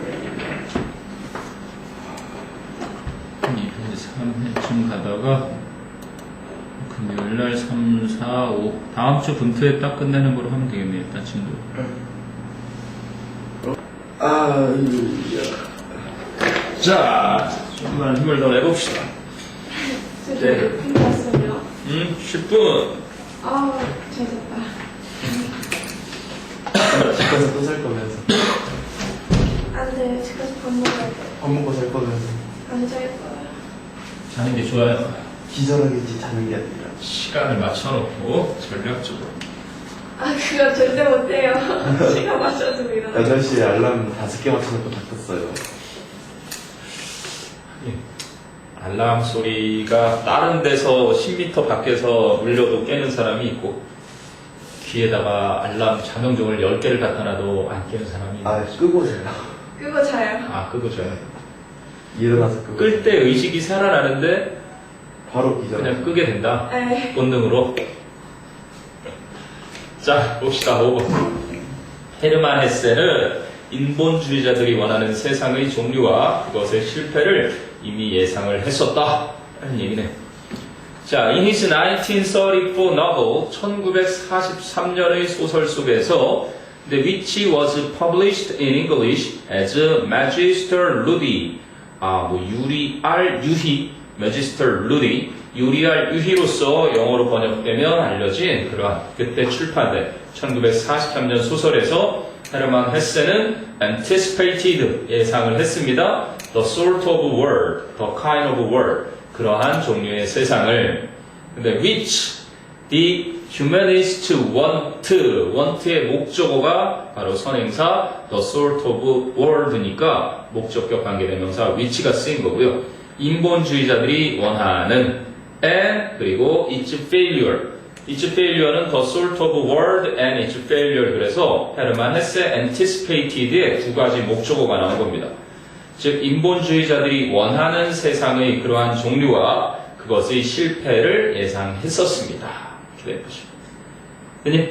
3회쯤 가다가 금요일날 3, 4, 5 다음주 분투에 딱 끝내는 거로 하면 되겠네요. 일단 진도. 자, 좀만 힘을 더 내봅시다. 네. 힘들었어요. 10분. 잘 잤다. 집 가서 또 살 거면서. 안 돼, 집 가서 밥 먹어야 돼. 밥 먹고 살 거면서. 안 잘 거야. 자는 게 좋아요. 기절하겠지 자는 게 아니라. 시간을 맞춰놓고 전략적으로. 그거 절대 못해요. 시간 맞춰서 일어나. 8시에 알람 5개 맞춰놓고 바꿨어요. 알람 소리가 다른 데서 10m 밖에서 울려도 깨는 사람이 있고 귀에다가 알람 자명종을 10개를 갖다 놔도 안 깨는 사람이 있고 끄고 자요. 끄고 자요. 끄고 자요. 일어나서 끄고. 끌 때 의식이 살아나는데 바로 기절. 그냥 끄게 된다. 네. 본능으로. 자, 봅시다. 5번. 헤르만 헤세는 인본주의자들이 원하는 세상의 종류와 그것의 실패를 이미 예상을 했었다. 라는 얘기네. 자, in his 1934 novel, 1943년의 소설 속에서 the which was published in English as Magister Ludi, Magister Ludi, 유리알 유희로서 영어로 번역되며 알려진 그러한 그때 출판된 1943년 소설에서 헤르만 헤세는 anticipated 예상을 했습니다. The sort of world, the kind of world 그러한 종류의 세상을 근데 which the humanists want의 목적어가 바로 선행사 the sort of world니까 목적격 관계대명사 which가 쓰인 거고요. 인본주의자들이 원하는 and 그리고 its failure. its failure는 the sort of word and its failure. 그래서 헤르만 헤세 anticipated의 두 가지 목적어가 나온 겁니다. 즉 인본주의자들이 원하는 세상의 그러한 종류와 그것의 실패를 예상했었습니다. 이렇게 되죠. 됐니?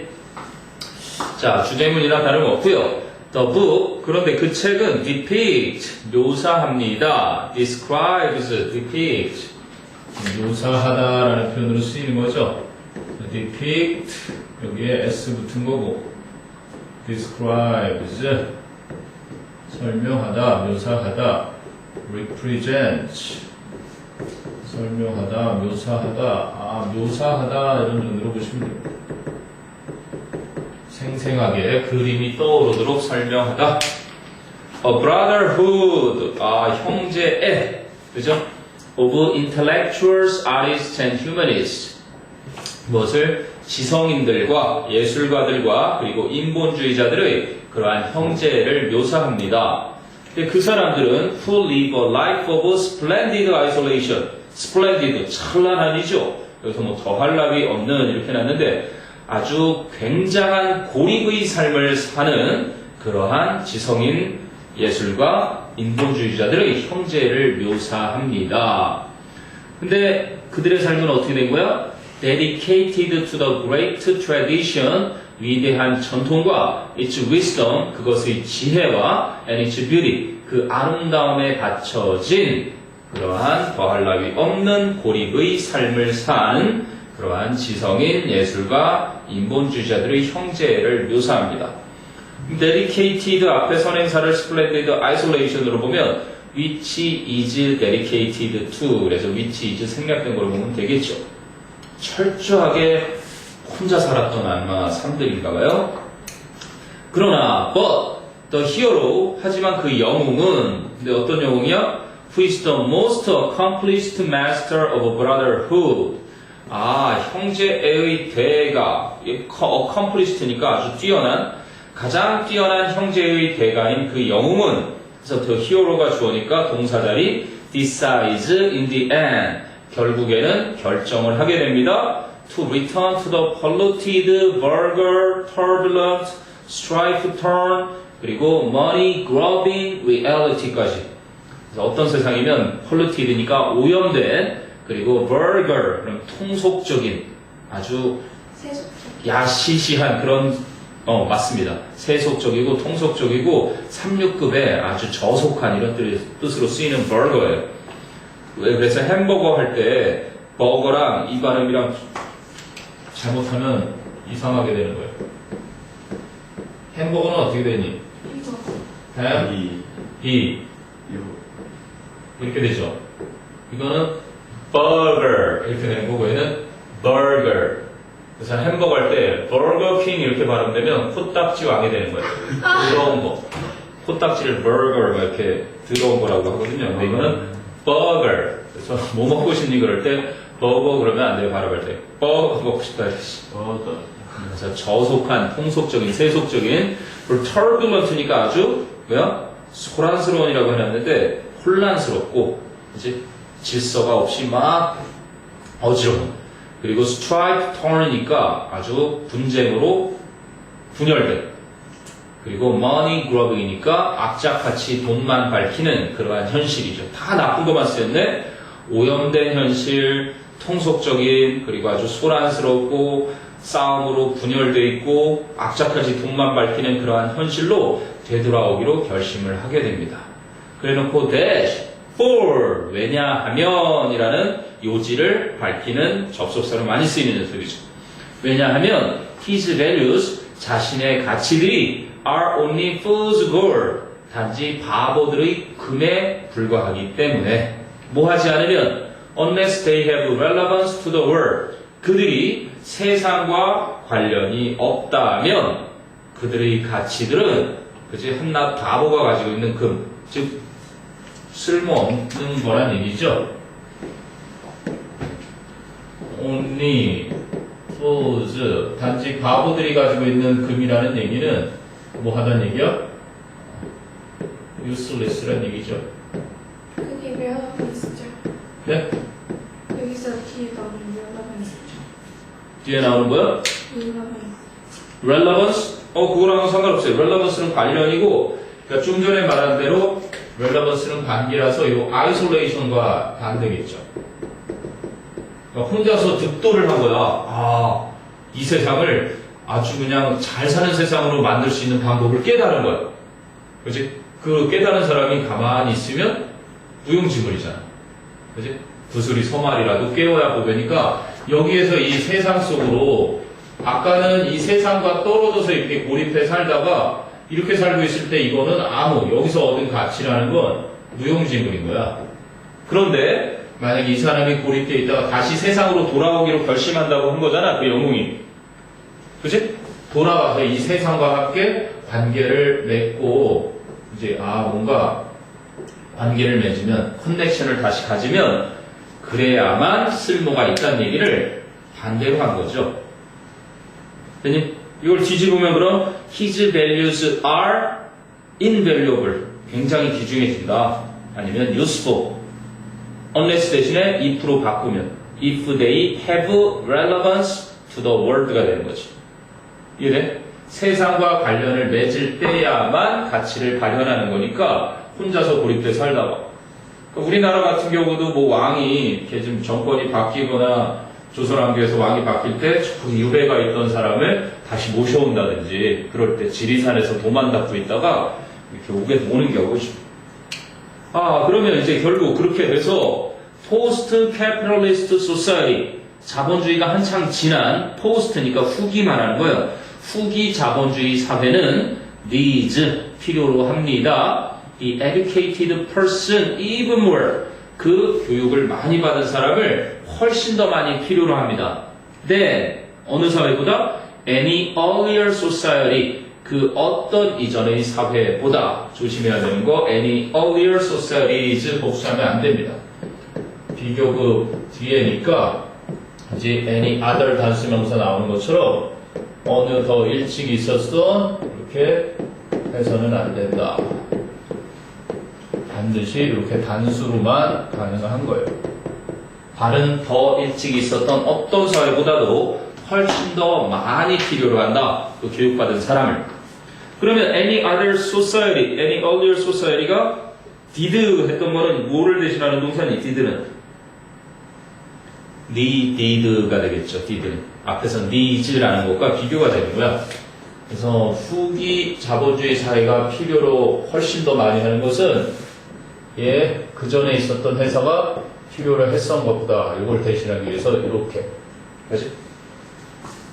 자, 주제문이나 다름없고요. The book, 그런데 그 책은 depict, 묘사합니다. describes, depict, 묘사하다라는 표현으로 쓰이는 거죠. depict, 여기에 s 붙은 거고 describes, 설명하다, 묘사하다, represent, 설명하다, 묘사하다, 묘사하다 이런 정도로 보시면 됩니다. 생생하게 그림이 떠오르도록 설명하다. A brotherhood, 형제애, 그죠? Of intellectuals, artists and humanists. 무엇을? 지성인들과 예술가들과 그리고 인본주의자들의 그러한 형제를 묘사합니다. 근데 그 사람들은 who live a life of splendid isolation. splendid, 찬란한이죠. 여기서 뭐 더할 나위 없는 이렇게 해놨는데 아주 굉장한 고립의 삶을 사는 그러한 지성인 예술가 인본주의자들의 형제를 묘사합니다. 근데 그들의 삶은 어떻게 된 거야? Dedicated to the great tradition, 위대한 전통과 its wisdom, 그것의 지혜와 and its beauty, 그 아름다움에 바쳐진 그러한 더할 나위 없는 고립의 삶을 산 그러한 지성인 예술가 인본주의자들의 형제를 묘사합니다. dedicated 앞에 선행사를 splendid isolation으로 보면 which is dedicated to, 그래서 which is 생략된 걸로 보면 되겠죠. 철저하게 혼자 살았던 아마 삶들인가봐요. 그러나 but the hero, 하지만 그 영웅은, 근데 어떤 영웅이야? Who is the most accomplished master of brotherhood. 형제애의 대가, accomplished니까 아주 뛰어난, 가장 뛰어난 형제의 대가인 그 영웅은, 그래서 the hero가 주어니까 동사자리 decides in the end, 결국에는 결정을 하게 됩니다. To return to the polluted, vulgar, turbulent, strife-torn, 그리고 money-grubbing reality까지. 그래서 어떤 세상이면 polluted니까 오염된, 그리고 vulgar, 그럼 통속적인, 아주 야시시한 그런, 맞습니다. 세속적이고 통속적이고 369의 아주 저속한 이런 뜻으로 쓰이는 vulgar예요. 왜? 그래서 햄버거 할 때 버거랑 이 발음이랑 잘못하면 이상하게 되는 거예요. 햄버거는 어떻게 되니? 이렇게 되죠. 이거는 burger 이렇게 되는 거고 얘는 burger. 그래서 햄버거 할 때 버거킹 이렇게 발음되면 코딱지 왕이 되는 거예요. 더러운 거. 코딱지를 burger 이렇게 더러운 거라고 하거든요. 근데 이거는 burger. 그래서 뭐 먹고 싶니 그럴 때 버거 그러면 안 돼요. 발음할 때 버거 먹고 싶다. 그래서 저속한, 통속적인, 세속적인, 그리고 turbulent니까 아주 소란스러운이라고 해놨는데 혼란스럽고, 그치? 질서가 없이 막 어지러운. 그리고 strife torn이니까 아주 분쟁으로 분열된. 그리고 money grubbing이니까 악착같이 돈만 밝히는 그러한 현실이죠. 다 나쁜 것만 쓰였네. 오염된 현실, 통속적인, 그리고 아주 소란스럽고 싸움으로 분열되어 있고 악착같이 돈만 밝히는 그러한 현실로 되돌아오기로 결심을 하게 됩니다. 그래놓고 dash, for, 왜냐하면 이라는 요지를 밝히는 접속사로 많이 쓰이는 녀석이죠. 왜냐하면 his values, 자신의 가치들이 are only fool's gold, 단지 바보들의 금에 불과하기 때문에 뭐 하지 않으면 unless they have relevance to the world, 그들이 세상과 관련이 없다면 그들의 가치들은 그치 한낱 바보가 가지고 있는 금, 즉 쓸모없는 거란 얘기죠. only fools, 단지 바보들이 가지고 있는 금이라는 얘기는 뭐 하단 얘기야? useless란 얘기죠. 그게 왜 하고 있죠? 네? 여기서 뒤에 나오는 relevance. 뒤에 나오는 거야? relevance? 그거랑은 상관없어요. relevance는 관련이고, 그러니까 좀 전에 말한 대로 relevance는 관계라서 이 isolation과 반대겠죠. 그러니까 혼자서 득도를 한 거야. 이 세상을 아주 그냥 잘 사는 세상으로 만들 수 있는 방법을 깨달은 거야. 그치? 그 깨달은 사람이 가만히 있으면 무용지물이잖아. 그치? 구슬이 서말이라도 깨워야 보배니까 여기에서 이 세상 속으로 아까는 이 세상과 떨어져서 이렇게 고립해 살다가 이렇게 살고 있을 때 이거는 여기서 얻은 가치라는 건 무용지물인 거야. 그런데 만약에 이 사람이 고립되어 있다가 다시 세상으로 돌아오기로 결심한다고 한 거잖아, 그 영웅이. 그치? 돌아와서 이 세상과 함께 관계를 맺고, 이제, 뭔가 관계를 맺으면, 커넥션을 다시 가지면, 그래야만 쓸모가 있다는 얘기를 반대로 한 거죠. 대님, 이걸 뒤집으면 그럼, his values are invaluable. 굉장히 귀중해진다. 아니면 useful. unless 대신에 if로 바꾸면 if they have relevance to the world가 되는 거지. 이해돼? 세상과 관련을 맺을 때야만 가치를 발현하는 거니까 혼자서 고립돼 살다가 우리나라 같은 경우도 뭐 왕이 이렇게 좀 정권이 바뀌거나 조선왕조에서 왕이 바뀔 때 유배가 있던 사람을 다시 모셔온다든지 그럴 때 지리산에서 도만 닦고 있다가 이렇게 오는 경우죠. 그러면 이제 결국 그렇게 돼서 포스트 캐피탈리스트 소사이티 자본주의가 한창 지난 포스트니까 후기 말하는 거예요. 후기 자본주의 사회는 needs 필요로 합니다. 이 educated person even more 그 교육을 많이 받은 사람을 훨씬 더 많이 필요로 합니다. then 어느 사회보다 any earlier society 그 어떤 이전의 사회보다 조심해야 되는 거 any earlier societies 복수하면 안 됩니다. 비교급 뒤에니까 이제 any other 단수명사 나오는 것처럼 어느 더 일찍 있었어 이렇게 해서는 안 된다. 반드시 이렇게 단수로만 가능한 거예요. 다른 더 일찍 있었던 어떤 사회보다도 훨씬 더 많이 필요로 한다. 그 교육받은 사람을. 그러면 any other society, any earlier society가 did 했던 거는 뭐를 대신하는 동사니? did는 did가 되겠죠. did는 앞에서 needs라는 것과 비교가 되는 거야. 그래서 후기 자본주의 사회가 필요로 훨씬 더 많이 하는 것은 그 전에 있었던 회사가 필요로 했던 것보다 이걸 대신하기 위해서 이렇게 그렇지?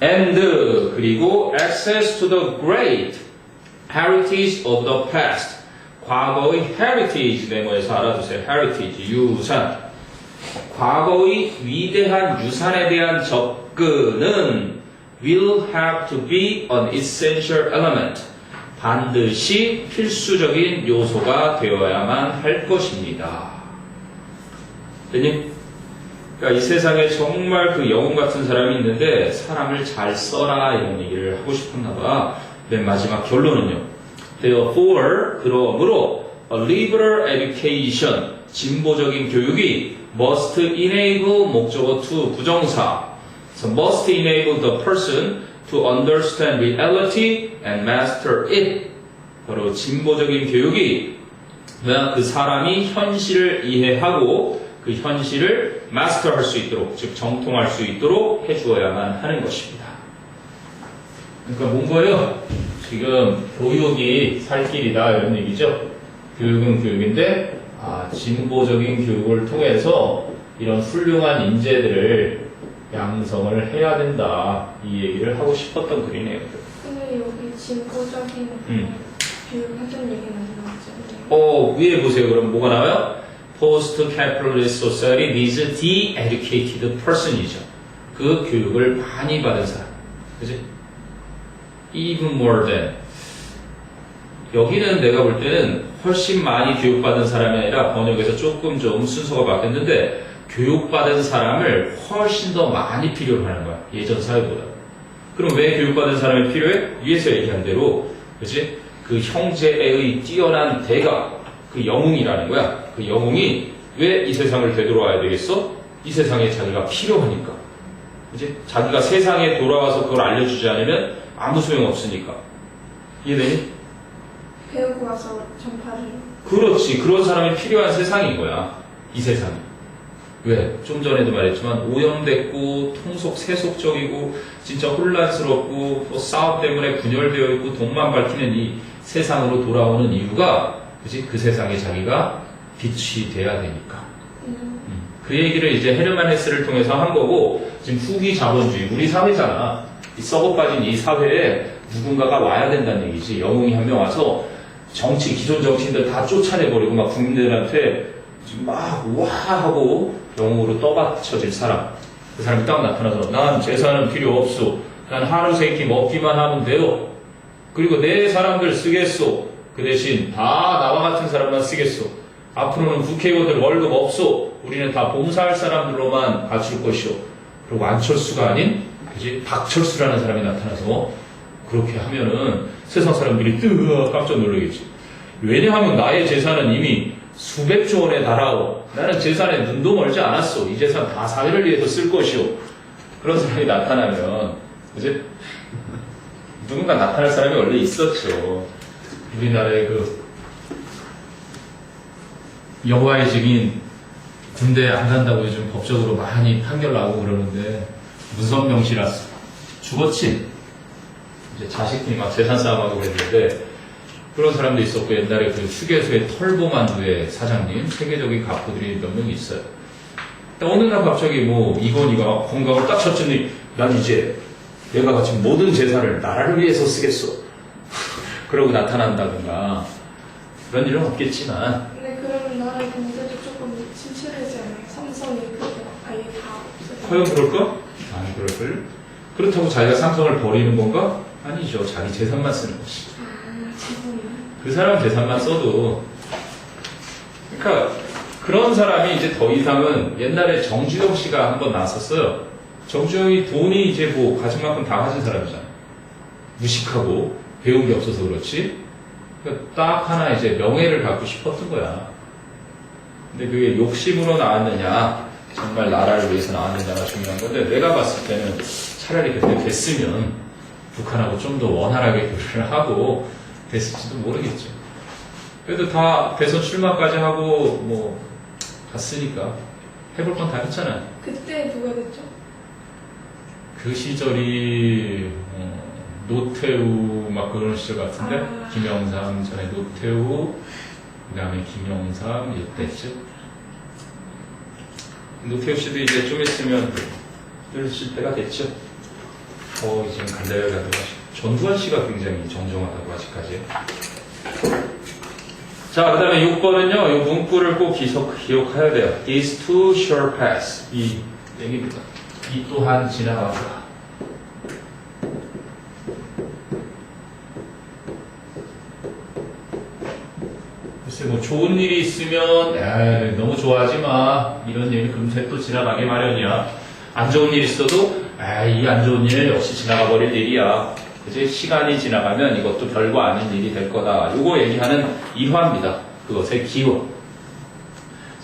and 그리고 access to the great heritage of the past 과거의 heritage 네모에서 알아두세요. heritage 유산 과거의 위대한 유산에 대한 접근은 will have to be an essential element 반드시 필수적인 요소가 되어야만 할 것입니다. 대님, 그러니까 이 세상에 정말 그 영웅 같은 사람이 있는데 사람을 잘 써라 이런 얘기를 하고 싶었나 봐. 맨 마지막 결론은요. Therefore, 그러므로 a liberal education, 진보적인 교육이 must enable 목적어 to 부정사 so must enable the person to understand reality and master it. 바로 진보적인 교육이 그 사람이 현실을 이해하고 그 현실을 마스터할 수 있도록, 즉 정통할 수 있도록 해주어야만 하는 것입니다. 그러니까 뭔 거예요? 지금 교육이 살 길이다 이런 얘기죠. 교육은 교육인데 진보적인 교육을 통해서 이런 훌륭한 인재들을 양성을 해야 된다 이 얘기를 하고 싶었던 글이네요. 근데 여기 진보적인 교육 하던 얘기는 안 나왔죠. 위에 보세요. 그럼 뭐가 나와요? Post-capitalist society needs the educated person이죠. 그 교육을 많이 받은 사람. 그치? Even more than. 여기는 내가 볼 때는 훨씬 많이 교육받은 사람이 아니라 번역에서 조금 좀 순서가 바뀌었는데 교육받은 사람을 훨씬 더 많이 필요로 하는 거야. 예전 사회보다. 그럼 왜 교육받은 사람이 필요해? 위에서 얘기한 대로 그 형제의 뛰어난 대가 그 영웅이라는 거야. 그 영웅이 왜 이 세상을 되돌아와야 되겠어? 이 세상에 자기가 필요하니까. 그치? 자기가 세상에 돌아와서 그걸 알려주지 않으면 아무 소용 없으니까. 이해되니? 배우고 와서 전파를. 그렇지. 그런 사람이 필요한 세상인 거야. 이 세상이. 왜? 좀 전에도 말했지만 오염됐고 통속세속적이고 진짜 혼란스럽고 또 싸움 때문에 분열되어 있고 돈만 밝히는 이 세상으로 돌아오는 이유가 그치? 그 세상에 자기가 빛이 돼야 되니까. 그 얘기를 이제 헤르만 헤스를 통해서 한 거고 지금 후기 자본주의 우리 사회잖아. 이 썩어빠진 이 사회에 누군가가 와야 된다는 얘기지. 영웅이 한 명 와서 정치 기존 정치인들 다 쫓아내버리고 막 국민들한테 지금 막 우와 하고 영웅으로 떠받쳐질 사람. 그 사람이 딱 나타나서 난 재산은 필요 없소. 난 하루 세끼 먹기만 하면 돼요. 그리고 내 사람들 쓰겠소. 그 대신 다 나와 같은 사람만 쓰겠소. 앞으로는 국회의원들 월급 없소. 우리는 다 봉사할 사람들로만 바칠 것이오. 그리고 안철수가 아닌 그지 박철수라는 사람이 나타나서 그렇게 하면은 세상 사람들이 뜨거 깜짝 놀라겠지. 왜냐하면 나의 재산은 이미 수백조 원에 달하오. 나는 재산에 눈도 멀지 않았어. 이 재산 다 사회를 위해서 쓸 것이오. 그런 사람이 나타나면 그지? 누군가 나타날 사람이 원래 있었죠. 우리나라의 그 여호와의 증인 군대 안 간다고 요즘 법적으로 많이 판결 나오고 그러는데 문선명 씨라 죽었지. 이제 자식들이 막 재산 싸움하고 그랬는데 그런 사람도 있었고 옛날에 그 휴게소의 털보만두의 사장님 세계적인 가포들이 몇 명 있어요. 어느 날 갑자기 뭐 이건희가 건강을 딱 쳤더니 난 이제 내가 지금 모든 재산을 나라를 위해서 쓰겠어. 그러고 나타난다든가 그런 일은 없겠지만. 근데 그러면 나라 경제도 조금 침체되지 않아요? 삼성이 그렇게 아예 다 없어요. 과연 그럴까? 아니 그럴걸. 그렇다고 자기가 삼성을 버리는 건가? 아니죠. 자기 재산만 쓰는 것이. 재산이. 그 사람 재산만 써도. 그러니까 그런 사람이 이제 더 이상은 옛날에 정주영 씨가 한번 나왔었어요. 정주영이 돈이 이제 뭐 가진 만큼 다 가진 사람이잖아. 무식하고 배운 게 없어서 그렇지. 그러니까 딱 하나 이제 명예를 갖고 싶었던 거야. 근데 그게 욕심으로 나왔느냐, 정말 나라를 위해서 나왔느냐가 중요한 건데, 내가 봤을 때는 차라리 그때 됐으면 북한하고 좀 더 원활하게 교류를 하고 됐을지도 모르겠죠. 그래도 다 대선 출마까지 하고 뭐 갔으니까 해볼 건 다 했잖아요. 그때 누가 됐죠? 그 시절이 노태우 막 그런 시절 같은데 김영삼 전에 노태우 그 다음에 김영삼 이때쯤 노태우 씨도 이제 좀 있으면 늙으실 때가 됐죠. 지금 갈래가지고 전두환 씨가 굉장히 정정하다고 아직까지. 자, 그 다음에 6번은요, 이 문구를 꼭 기억해야 돼요. These two shall pass. 이 얘기입니다. 이 또한 지나가다. 글쎄, 뭐 좋은 일이 있으면 에이, 너무 좋아하지 마. 이런 일이 금세 또 지나가게 마련이야. 안 좋은 일 있어도 이 안 좋은 일 역시 지나가 버릴 일이야. 그치? 시간이 지나가면 이것도 별거 아닌 일이 될 거다. 요거 얘기하는 일화입니다. 그것의 기원.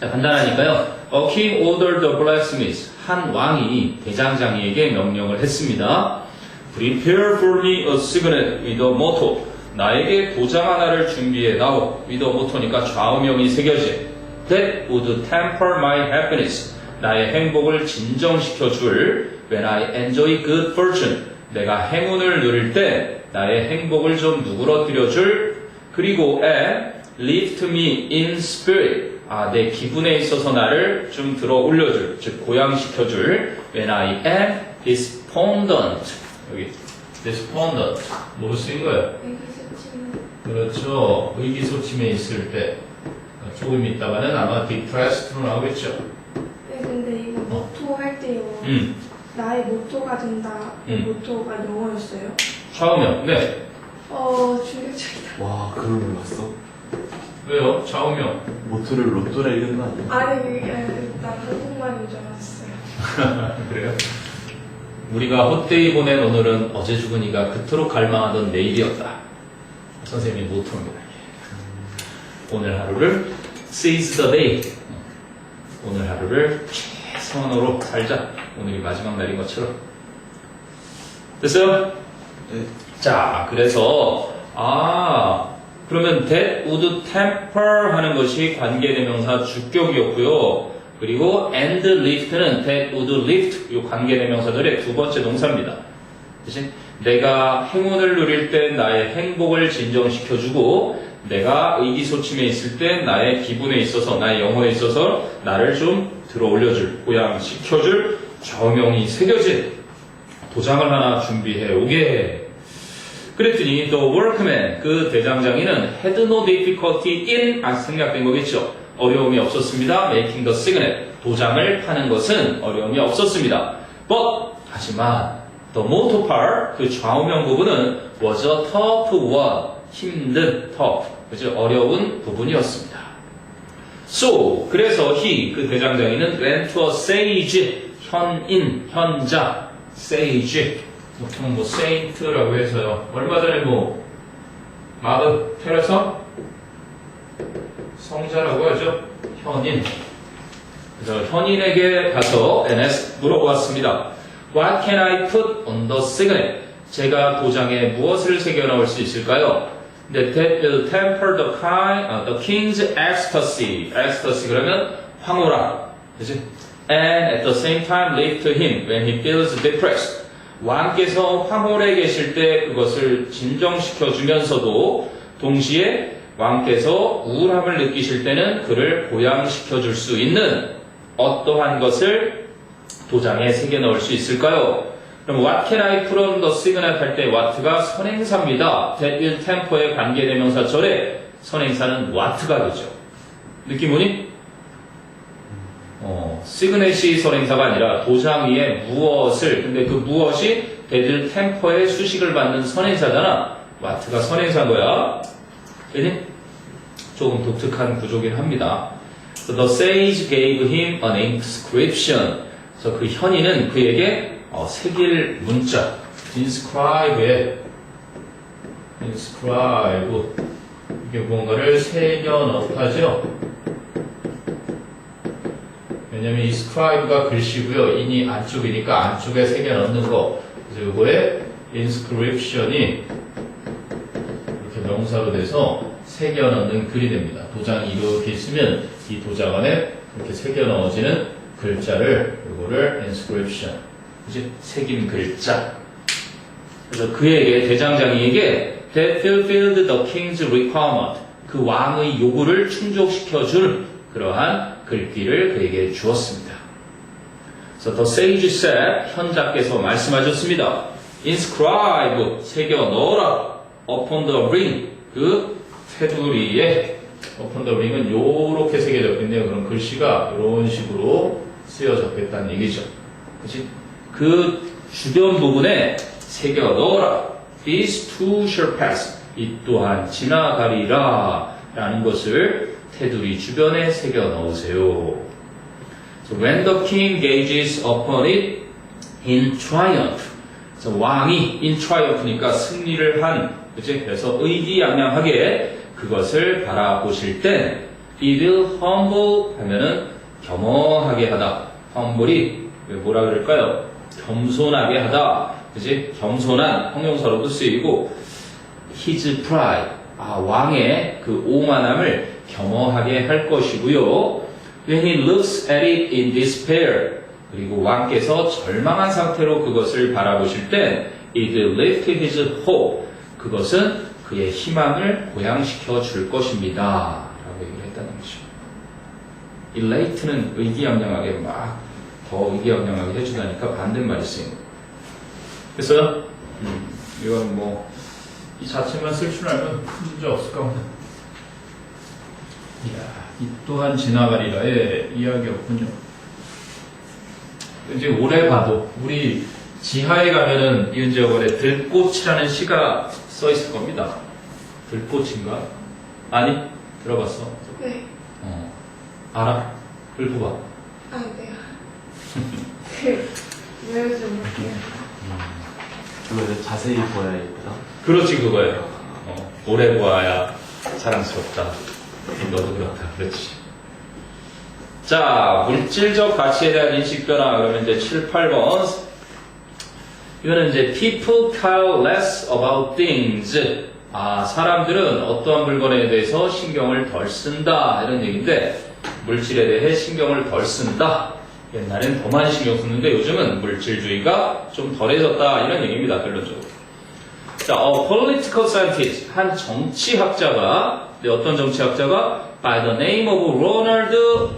자, 간단하니까요. A king ordered the blacksmith. 한 왕이 대장장이에게 명령을 했습니다. Prepare for me a signet with a motto. 나에게 도장 하나를 준비해 나오. with a motto니까 좌우명이 새겨진. That would temper my happiness. 나의 행복을 진정시켜 줄. When I enjoy good fortune. 내가 행운을 누릴 때 나의 행복을 좀 누그러뜨려 줄. 그리고 and lift me in spirit. 내 기분에 있어서 나를 좀 들어 올려줄, 즉 고양시켜줄. When I am despondent. 여기 despondent 뭐로 쓰인 거예요? 의기소침해. 그렇죠. 의기소침해 있을 때. 조금 있다가는 아마 depressed로 나오겠죠. 네, 근데 이거 모토 할 때요. 나의 모토가 된다. 모토가 영어였어요. 좌우명. 네. 충격적이다. 와, 그걸 몰랐어? 왜요? 좌우명. 모토를 로또라 읽은 거 아니야? 아니, 난 한국말인 줄 알았어요. 그래요? 우리가 헛되이 보낸 오늘은 어제 죽은 이가 그토록 갈망하던 내일이었다. 선생님의 모토입니다. 오늘 하루를 seize the day. 오늘 하루를 최선으로 살자. 오늘이 마지막 날인 것처럼. 됐어요? 네. 자, 그래서 그러면 that would temper 하는 것이 관계대명사 주격이었고요. 그리고 and lift는 that would lift 이 관계대명사들의 두 번째 동사입니다. 그치? 내가 행운을 누릴 때 나의 행복을 진정시켜주고 내가 의기소침해 있을 때 나의 기분에 있어서 나의 영혼에 있어서 나를 좀 들어올려줄 고양시켜줄 정형이 새겨진 도장을 하나 준비해 오게 해. 그랬더니 the workman 그 대장장이는 had no difficulty in 생략된 거겠죠. 어려움이 없었습니다. making the signet 도장을 파는 것은 어려움이 없었습니다. But 하지만 the motor part 그 좌우명 부분은 was a tough one 힘든 tough 그죠 어려운 부분이었습니다. So 그래서 he 그 대장장이는 went to a sage 현인 현자 sage 보통 뭐 saint라고 해서요. 얼마 전에 뭐 마더 테레사 성자라고 하죠. 현인. 그래서 현인에게 가서 NS 물어보았습니다. What can I put on the signet? 제가 도장에 무엇을 새겨 넣을 수 있을까요? That will temper the king's ecstasy. ecstasy 그러면 황홀함. 그치? And at the same time lift him when he feels depressed. 왕께서 황홀해 계실 때 그것을 진정시켜 주면서도 동시에 왕께서 우울함을 느끼실 때는 그를 고양시켜 줄 수 있는 어떠한 것을 도장에 새겨 넣을 수 있을까요? 그럼 what can I put on the signet 할 때 what가 선행사입니다. that will temper의 관계대명사 절에 선행사는 what가 되죠. 느낌 오니? 시그넷이 선행사가 아니라 도장 위에 무엇을 근데 그 무엇이 that will temper의 수식을 받는 선행사잖아. what가 선행사인 거야. 그지? 조금 독특한 구조긴 합니다. So the sage gave him an inscription. 그래서 그 현인은 그에게 새길 문자, inscribe 이게 뭔가를 새겨 넣다죠. 왜냐면 이 scribe가 글씨고요, 인이 안쪽이니까 안쪽에 새겨 넣는 거. 그래서 이거에 inscription이 이렇게 명사로 돼서 새겨 넣는 글이 됩니다. 도장이 이렇게 있으면 이 도장 안에 이렇게 새겨 넣어지는 글자를 이거를 inscription. 그치? 새긴 글자. 그래서 그에게 대장장이에게 that fulfilled the king's requirement. 그 왕의 요구를 충족시켜줄 그러한 글귀를 그에게 주었습니다. 그래서 the sage said 현자께서 말씀하셨습니다. inscribe 새겨 넣어라 upon the ring 그 테두리에 upon the ring은 요렇게 새겨졌겠네요. 그럼 글씨가 이런 식으로 쓰여졌겠다는 얘기죠. 그치? 그 주변 부분에 새겨 넣어라. These two shall pass. 이 또한 지나가리라. 라는 것을 테두리 주변에 새겨 넣으세요. So when the king gazes upon it in triumph. 그래서 왕이 in triumph니까 승리를 한. 그치? 그래서 의기양양하게 그것을 바라보실 때 it will humble 하면은 겸허하게 하다. humble이 뭐라 그럴까요? 겸손하게 하다. 그지? 겸손한 형용사로도 쓰이고 his pride 왕의 그 오만함을 겸허하게 할 것이고요. When he looks at it in despair 그리고 왕께서 절망한 상태로 그것을 바라보실 때 it will lift his hope 그것은 그의 희망을 고양시켜 줄 것입니다. 라고 얘기를 했다는 거죠. elate는 의기양양하게 막 더 의기양양하게 해주다니까 반대말이 쓰인 거예요. 그래서 이건 뭐 이 자체만 쓸 줄 알면 큰 문제 없을 것 같아요. 이야, 이 또한 지나가리라의 이야기였군요. 이제 오래 봐도 우리 지하에 가면은 이은재어걸에 들꽃이라는 시가 써 있을 겁니다. 들꽃인가? 아니? 들어봤어? 네. 알아? 읽어봐. 네요. 외우지 못해요. 그거 자세히 보아야 예쁘다. 그렇지, 그거예요. 오래 보아야 사랑스럽다. 너도 그렇다. 그렇지. 자, 물질적 가치에 대한 인식 변화. 그러면 이제 7, 8번. 이거는 이제 people care less about things. 아, 사람들은 어떠한 물건에 대해서 신경을 덜 쓴다. 이런 얘기인데, 물질에 대해 신경을 덜 쓴다. 옛날엔 더 많이 신경 썼는데 요즘은 물질주의가 좀 덜해졌다. 이런 얘기입니다. 결론적으로. 자, political scientist. 한 정치학자가, 어떤 정치학자가 by the name of Ronald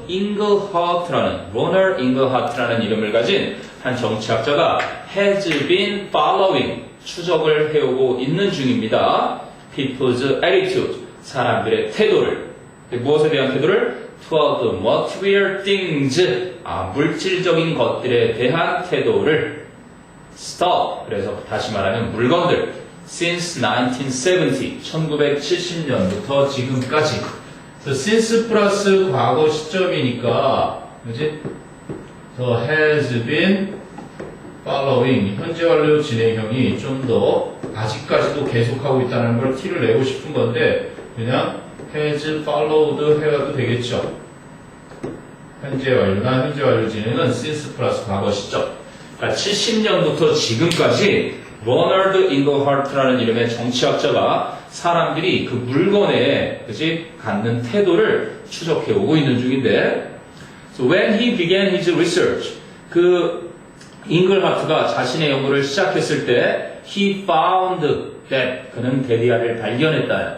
Inglehart,라는 이름을 가진 한 정치학자가 has been following, 추적을 해오고 있는 중입니다. people's attitude, 사람들의 태도를. 무엇에 대한 태도를? toward material things, 물질적인 것들에 대한 태도를. stuff, 그래서 다시 말하면 물건들. since 1970, 1970년부터 지금까지. since 플러스 과거 시점이니까, 그지? has been following, 현재 완료 진행형이 좀 더 아직까지도 계속하고 있다는 걸 티를 내고 싶은 건데, 그냥 has followed 해도 되겠죠. 현재 완료 진행은 since 플러스 과거 시점. 그러니까 70년부터 지금까지 로널드 잉글하트라는 이름의 정치학자가 사람들이 그 물건에, 그치, 갖는 태도를 추적해 오고 있는 중인데, so when he began his research, 그 잉글하트가 자신의 연구를 시작했을 때, he found that, 그는 데디아를 발견했다.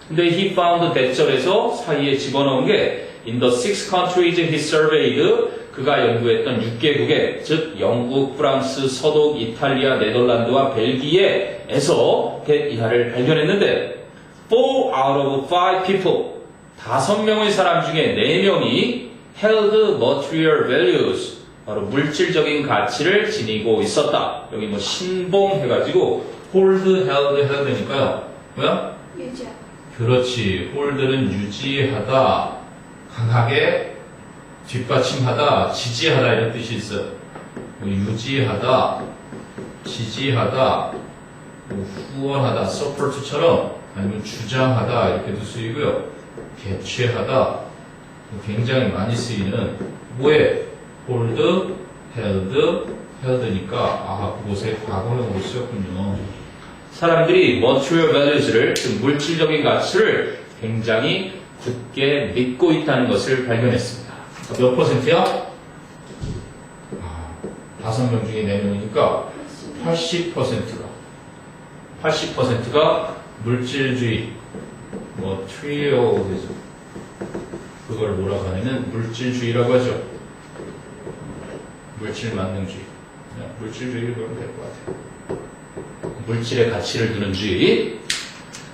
근데 he found that 절에서 사이에 집어넣은 게 in the 6 countries he surveyed, 그가 연구했던 6개국에, 즉 영국, 프랑스, 서독, 이탈리아, 네덜란드와 벨기에에서 데디아를 발견했는데 4 out of 5 people, 5명의 사람 중에 4명이 held material values, 바로 물질적인 가치를 지니고 있었다. 여기 뭐 신봉해가지고 hold, held 해야 되니까요. 뭐야? 유지야. 그렇지. hold는 유지하다, 강하게 뒷받침하다, 지지하다 이런 뜻이 있어요. 유지하다, 지지하다, 후원하다, support처럼, 아니면 주장하다 이렇게도 쓰이고요. 개최하다, 굉장히 많이 쓰이는 뭐에? hold, held, held니까 그곳에 과거형으로 쓰였군요. 사람들이 material values를, 즉 물질적인 가치를 굉장히 굳게 믿고 있다는 것을 발견했습니다. 몇 퍼센트야? 5명 중에 4명이니까 80%가 물질주의, materialism, 그걸 뭐라고 하냐면 물질주의라고 하죠. 물질 만능주의. 물질주의를 그러면 될 것 같아요. 물질의 가치를 두는 주의.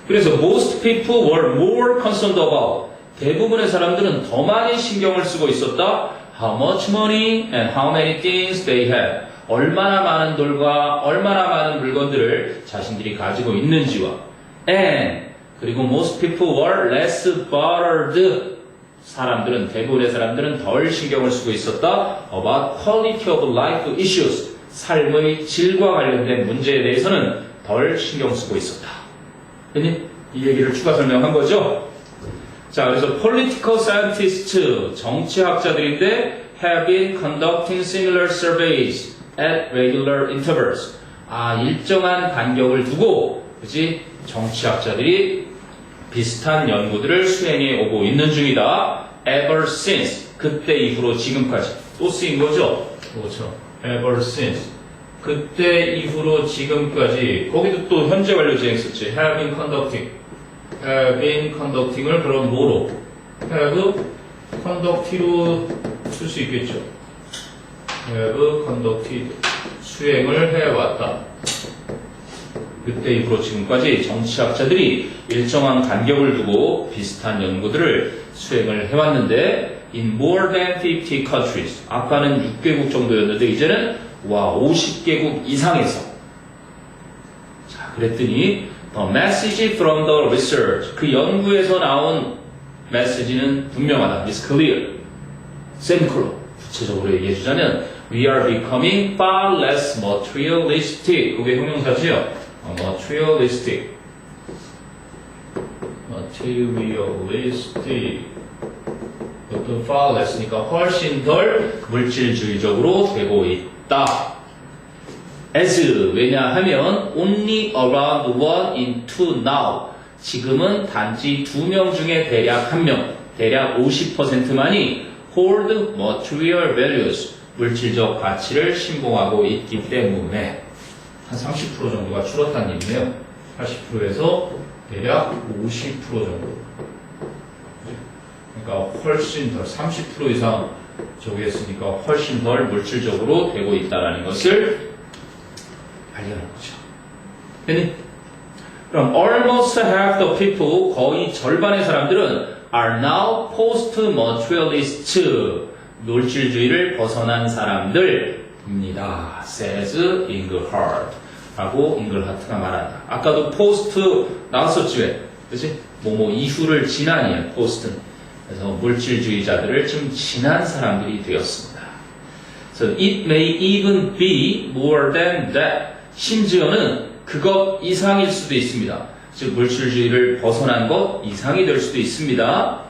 그래서 most people were more concerned about, 대부분의 사람들은 더 많이 신경을 쓰고 있었다. How much money and how many things they had. 얼마나 많은 돌과 얼마나 많은 물건들을 자신들이 가지고 있는지와. And 그리고 most people were less bothered. 대부분의 사람들은 덜 신경을 쓰고 있었다. About quality of life issues. 삶의 질과 관련된 문제에 대해서는 덜 신경 쓰고 있었다. 이 얘기를 추가 설명한 거죠. 자, 그래서 political scientists, 정치학자들인데 have been conducting similar surveys at regular intervals. 일정한 간격을 두고, 그치? 정치학자들이 비슷한 연구들을 수행해 오고 있는 중이다. ever since, 그때 이후로 지금까지. 또 쓰인 거죠? 그렇죠. ever since. 그때 이후로 지금까지. 거기도 또 현재 완료 진행했었지. have been conducting. have been conducting을 그럼 뭐로? have conducted로 쓸 수 있겠죠. have conducted. 수행을 해왔다. 그때 이후로 지금까지 정치학자들이 일정한 간격을 두고 비슷한 연구들을 수행을 해왔는데 in more than 50 countries. 아까는 6개국 정도였는데 이제는 50개국 이상에서. 자, 그랬더니 the message from the research. 그 연구에서 나온 메시지는 분명하다. is clear. semicolon. 구체적으로 얘기해주자면 we are becoming far less materialistic. 그게 형용사지요. materialistic. 또 far less니까 훨씬 덜 물질주의적으로 되고 있다. as 왜냐하면 only around 1 in 2 now 지금은 단지 2명 중에 대략 1명 대략 50%만이 hold material values 물질적 가치를 신봉하고 있기 때문에 한 30% 정도가 줄었다는 얘기네요. 80%에서 대략 50% 정도. 그러니까 훨씬 덜 30% 이상 저기 했으니까 훨씬 덜 물질적으로 되고 있다는 것을 발견한 거죠. 됐니? 그럼 almost half the people 거의 절반의 사람들은 are now post-materialist 물질주의를 벗어난 사람들입니다. says Engelhardt 라고 잉글하트가 말한다. 아까도 post 나왔었지 왜? 그치? 뭐뭐 이후를 지난이야 post는. 그래서 물질주의자들을 좀 지난 사람들이 되었습니다. So it may even be more than that. 심지어는 그것 이상일 수도 있습니다. 즉 물질주의를 벗어난 것 이상이 될 수도 있습니다.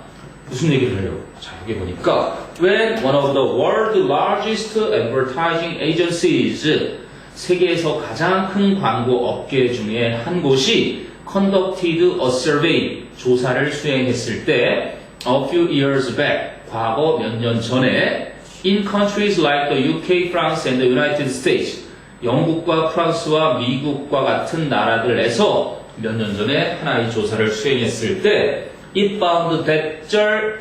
무슨 얘기를 하려고? 자, 여기 보니까 when one of the world's largest advertising agencies 세계에서 가장 큰 광고 업계 중에 한 곳이 conducted a survey 조사를 수행했을 때 a few years back 과거 몇 년 전에 in countries like the UK, France and the United States 영국과 프랑스와 미국과 같은 나라들에서 몇 년 전에 하나의 조사를 수행했을 때 it found 대절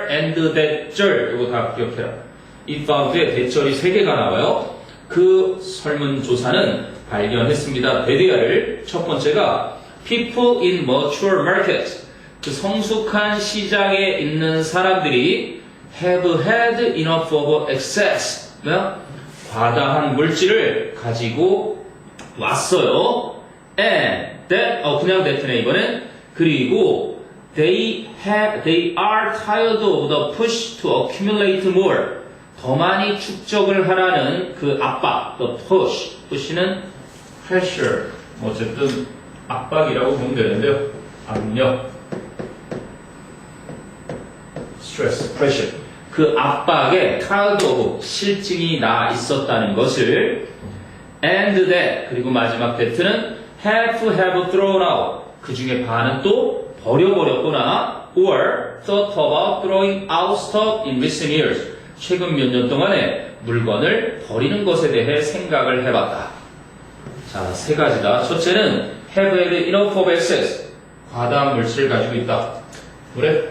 and 대절 이거 다 기억해라. it found에 대절이 3개가 나와요. 그 설문조사는 발견했습니다. 대디아를 첫 번째가 people in mature markets 그 성숙한 시장에 있는 사람들이 have had enough of excess 과다한 물질을 가지고 왔어요. and that 그냥 that네 이거는 그리고 they are tired of the push to accumulate more 더 많이 축적을 하라는 그 압박, the push는 pressure, 어쨌든 압박이라고 보면 되는데요. 압력, stress, pressure. 그 압박에 tired of 실증이 나 있었다는 것을 and that 그리고 마지막 that는 have thrown out 그 중에 반은 또 버려버렸거나 or thought about throwing out stuff in recent years 최근 몇 년 동안에 물건을 버리는 것에 대해 생각을 해봤다. 자, 3가지다. 첫째는 have had enough of excess. 과다한 물질을 가지고 있다. 그래?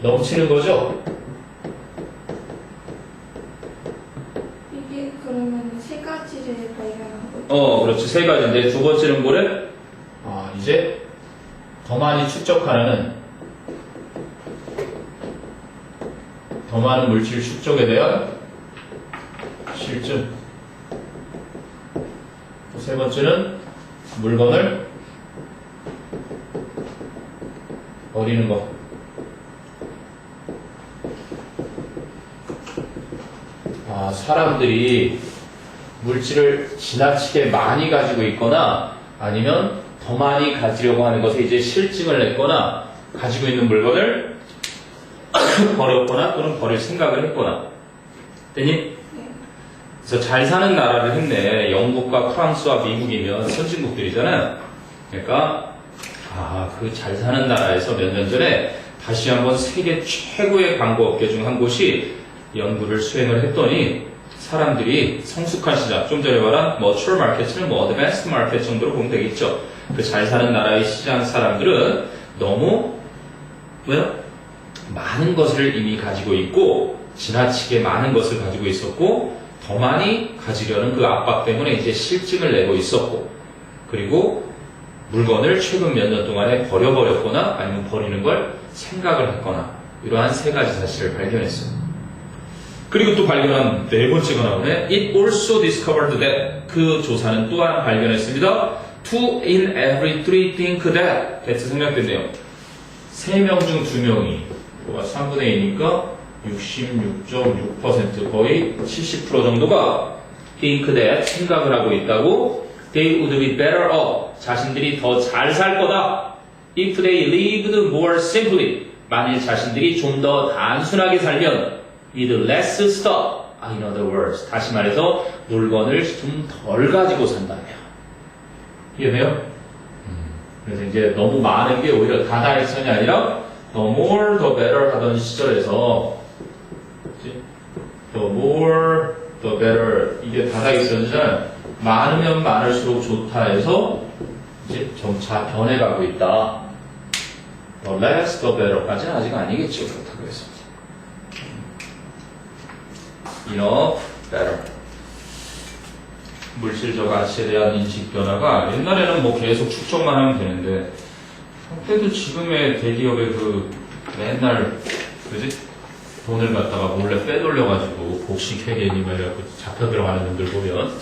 넘치는 거죠? 이게 그러면 3가지를 발견한 거죠? 그렇지. 3가지인데 두 번째는 뭐래? 이제 더 많이 축적하라는 더 많은 물질 축적에 대한 실증. 또 3번째는 물건을 버리는 것. 사람들이 물질을 지나치게 많이 가지고 있거나 아니면 더 많이 가지려고 하는 것에 이제 실증을 냈거나 가지고 있는 물건을 버렸거나 또는 버릴 생각을 했거나 됐니? 네. 그래서 잘 사는 나라를 했네. 영국과 프랑스와 미국이면 선진국들이잖아요. 그러니까 그 잘 사는 나라에서 몇 년 전에 다시 한번 세계 최고의 광고업계 중 한 곳이 연구를 수행을 했더니 사람들이 성숙한 시장, 좀 전에 말한 mature market는 advanced market 정도로 보면 되겠죠. 그 잘 사는 나라의 시장 사람들은 너무 많은 것을 이미 가지고 있고 지나치게 많은 것을 가지고 있었고 더 많이 가지려는 그 압박 때문에 이제 실증을 내고 있었고 그리고 물건을 최근 몇 년 동안에 버려버렸거나 아니면 버리는 걸 생각을 했거나 이러한 3가지 사실을 발견했어요. 그리고 또 발견한 4번째가 나오네. It also discovered that 그 조사는 또한 발견했습니다. 2 in every 3 think that that's 생략됐네요. 3명 중 2명이 3분의 2니까 66.6% 거의 70% 정도가 think that 생각을 하고 있다고 they would be better off 자신들이 더 잘 살 거다 if they lived more simply 만일 자신들이 좀 더 단순하게 살면 with less stuff. In other words, 다시 말해서 물건을 좀 덜 가지고 산다면. 이해돼요? 그래서 이제 너무 많은 게 오히려 다다익선이 아니라 the more the better 하던 시절에서 그치? the more the better 이게 다다익선이잖아요. 많으면 많을수록 좋다 해서 이제 점차 변해가고 있다. the less the better까지는 아직 아니겠죠. 그렇다고 해서 enough, better. 물질적 가치에 대한 인식 변화가 옛날에는 뭐 계속 축적만 하면 되는데 그래도 지금의 대기업의 그 맨날 그지 돈을 갖다가 몰래 빼돌려가지고 복식 회계니 막 이래갖고 잡혀 들어가는 분들 보면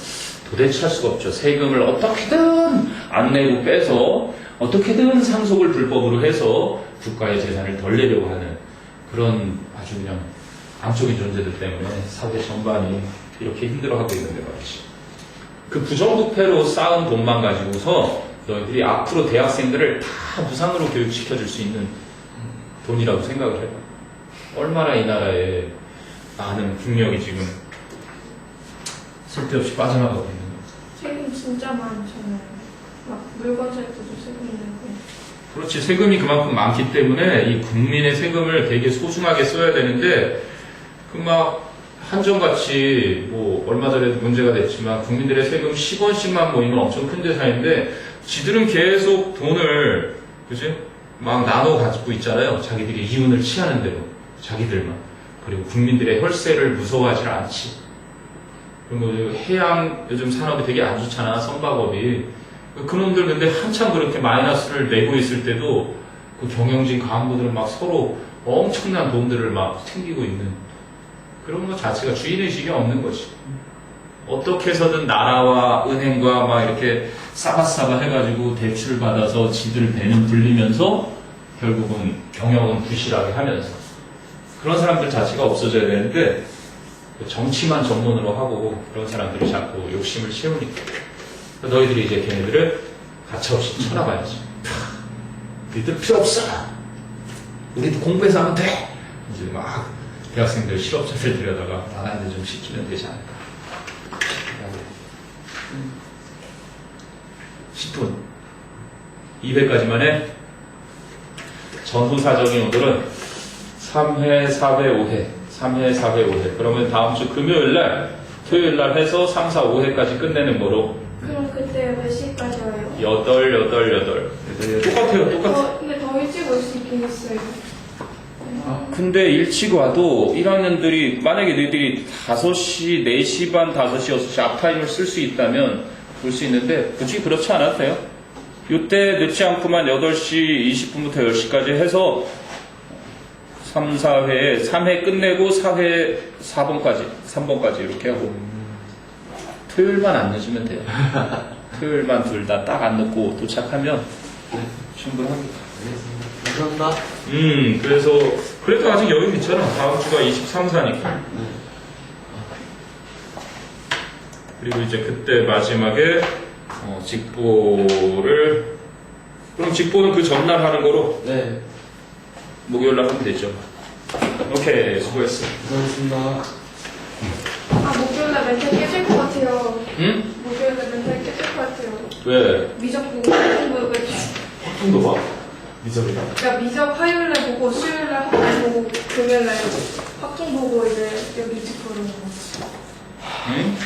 도대체 할 수가 없죠. 세금을 어떻게든 안 내고 빼서 어떻게든 상속을 불법으로 해서 국가의 재산을 덜 내려고 하는 그런 아주 그냥 암적인 존재들 때문에 사회 전반이 이렇게 힘들어하고 있는데 말이지. 그 부정부패로 쌓은 돈만 가지고서 너희들이 앞으로 대학생들을 다 무상으로 교육시켜줄 수 있는 돈이라고 생각을 해봐. 얼마나 이 나라에 많은 국력이 지금 쓸데없이 빠져나가고 있는 거야. 세금 진짜 많잖아요. 막 물건 살 때도 세금 내고. 그렇지. 세금이 그만큼 많기 때문에 이 국민의 세금을 되게 소중하게 써야 되는데 그 막 한정같이 뭐 얼마 전에도 문제가 됐지만 국민들의 세금 10원씩만 모이면 엄청 큰 재산인데 지들은 계속 돈을 그지? 막 나눠 가지고 있잖아요. 자기들이 이윤을 취하는 대로 자기들만. 그리고 국민들의 혈세를 무서워하지 않지. 그리고 해양 요즘 산업이 되게 안 좋잖아. 선박업이. 그놈들 근데 한참 그렇게 마이너스를 내고 있을 때도 그 경영진 간부들은 막 서로 엄청난 돈들을 막 챙기고 있는 그런 것 자체가 주인의식이 없는 거지. 어떻게 해서든 나라와 은행과 막 이렇게 싸바싸바 해가지고 대출을 받아서 지들 배는 불리면서 결국은 경영은 부실하게 하면서 그런 사람들 자체가 없어져야 되는데 정치만 전문으로 하고 그런 사람들이 자꾸 욕심을 채우니까 너희들이 이제 걔네들을 가차없이 쳐나가야지. 너희들 필요 없어. 우리도 공부해서 하면 돼. 이제 막 대학생들 실업자들 들여다가 나한테 좀 시키면 되지 않을까. 10분. 2회까지만 해. 전후사적인 오늘은 3회, 4회, 5회. 3회, 4회, 5회. 그러면 다음 주 금요일날, 토요일날 해서 3, 4, 5회까지 끝내는 거로. 그럼 그때 몇 시까지 와요? 8. 똑같아요. 근데 더 일찍 올 수 있긴 있어요. 근데 일찍 와도 1학년들이 만약에 너희들이 5시, 4시 반, 5시, 6시 앞타임을 쓸 수 있다면 볼 수 있는데 굳이 그렇지 않아도 돼요. 이때 늦지 않고만 8시 20분부터 10시까지 해서 3, 4회에 3회 끝내고 4회 4번까지 3번까지 이렇게 하고 토요일만 안 늦으면 돼요. 토요일만 둘 다 딱 안 늦고 도착하면 충분합니다. 감사합니다. 그래서 그래도 아직 여유 있잖아. 다음 주가 23, 4니까. 그리고 이제 그때 마지막에 직보를 그럼 직보는 그 전날 하는 거로 네. 목요일날 하면 되죠. 오케이, 수고했어. 고생하셨습니다. 목요일날 멘탈 깨질 것 같아요. 응? 목요일날 멘탈 깨질 것 같아요. 왜? 미적 보고 학종 보고 확통도 봐. 미적이다. 그러니까 미적 화요일날 보고 수요일날 학종 보고 금요일날 학종 보고 이제 여기 직보는 거. 응?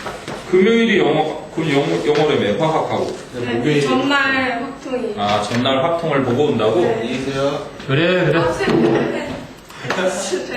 금요일이 영어라며 화학하고. 네, 목요일. 전날 학종이. 아, 전날 확통을 보고 온다고? 네. 안녕히 계세요. 그래. 아, 쌤, 네.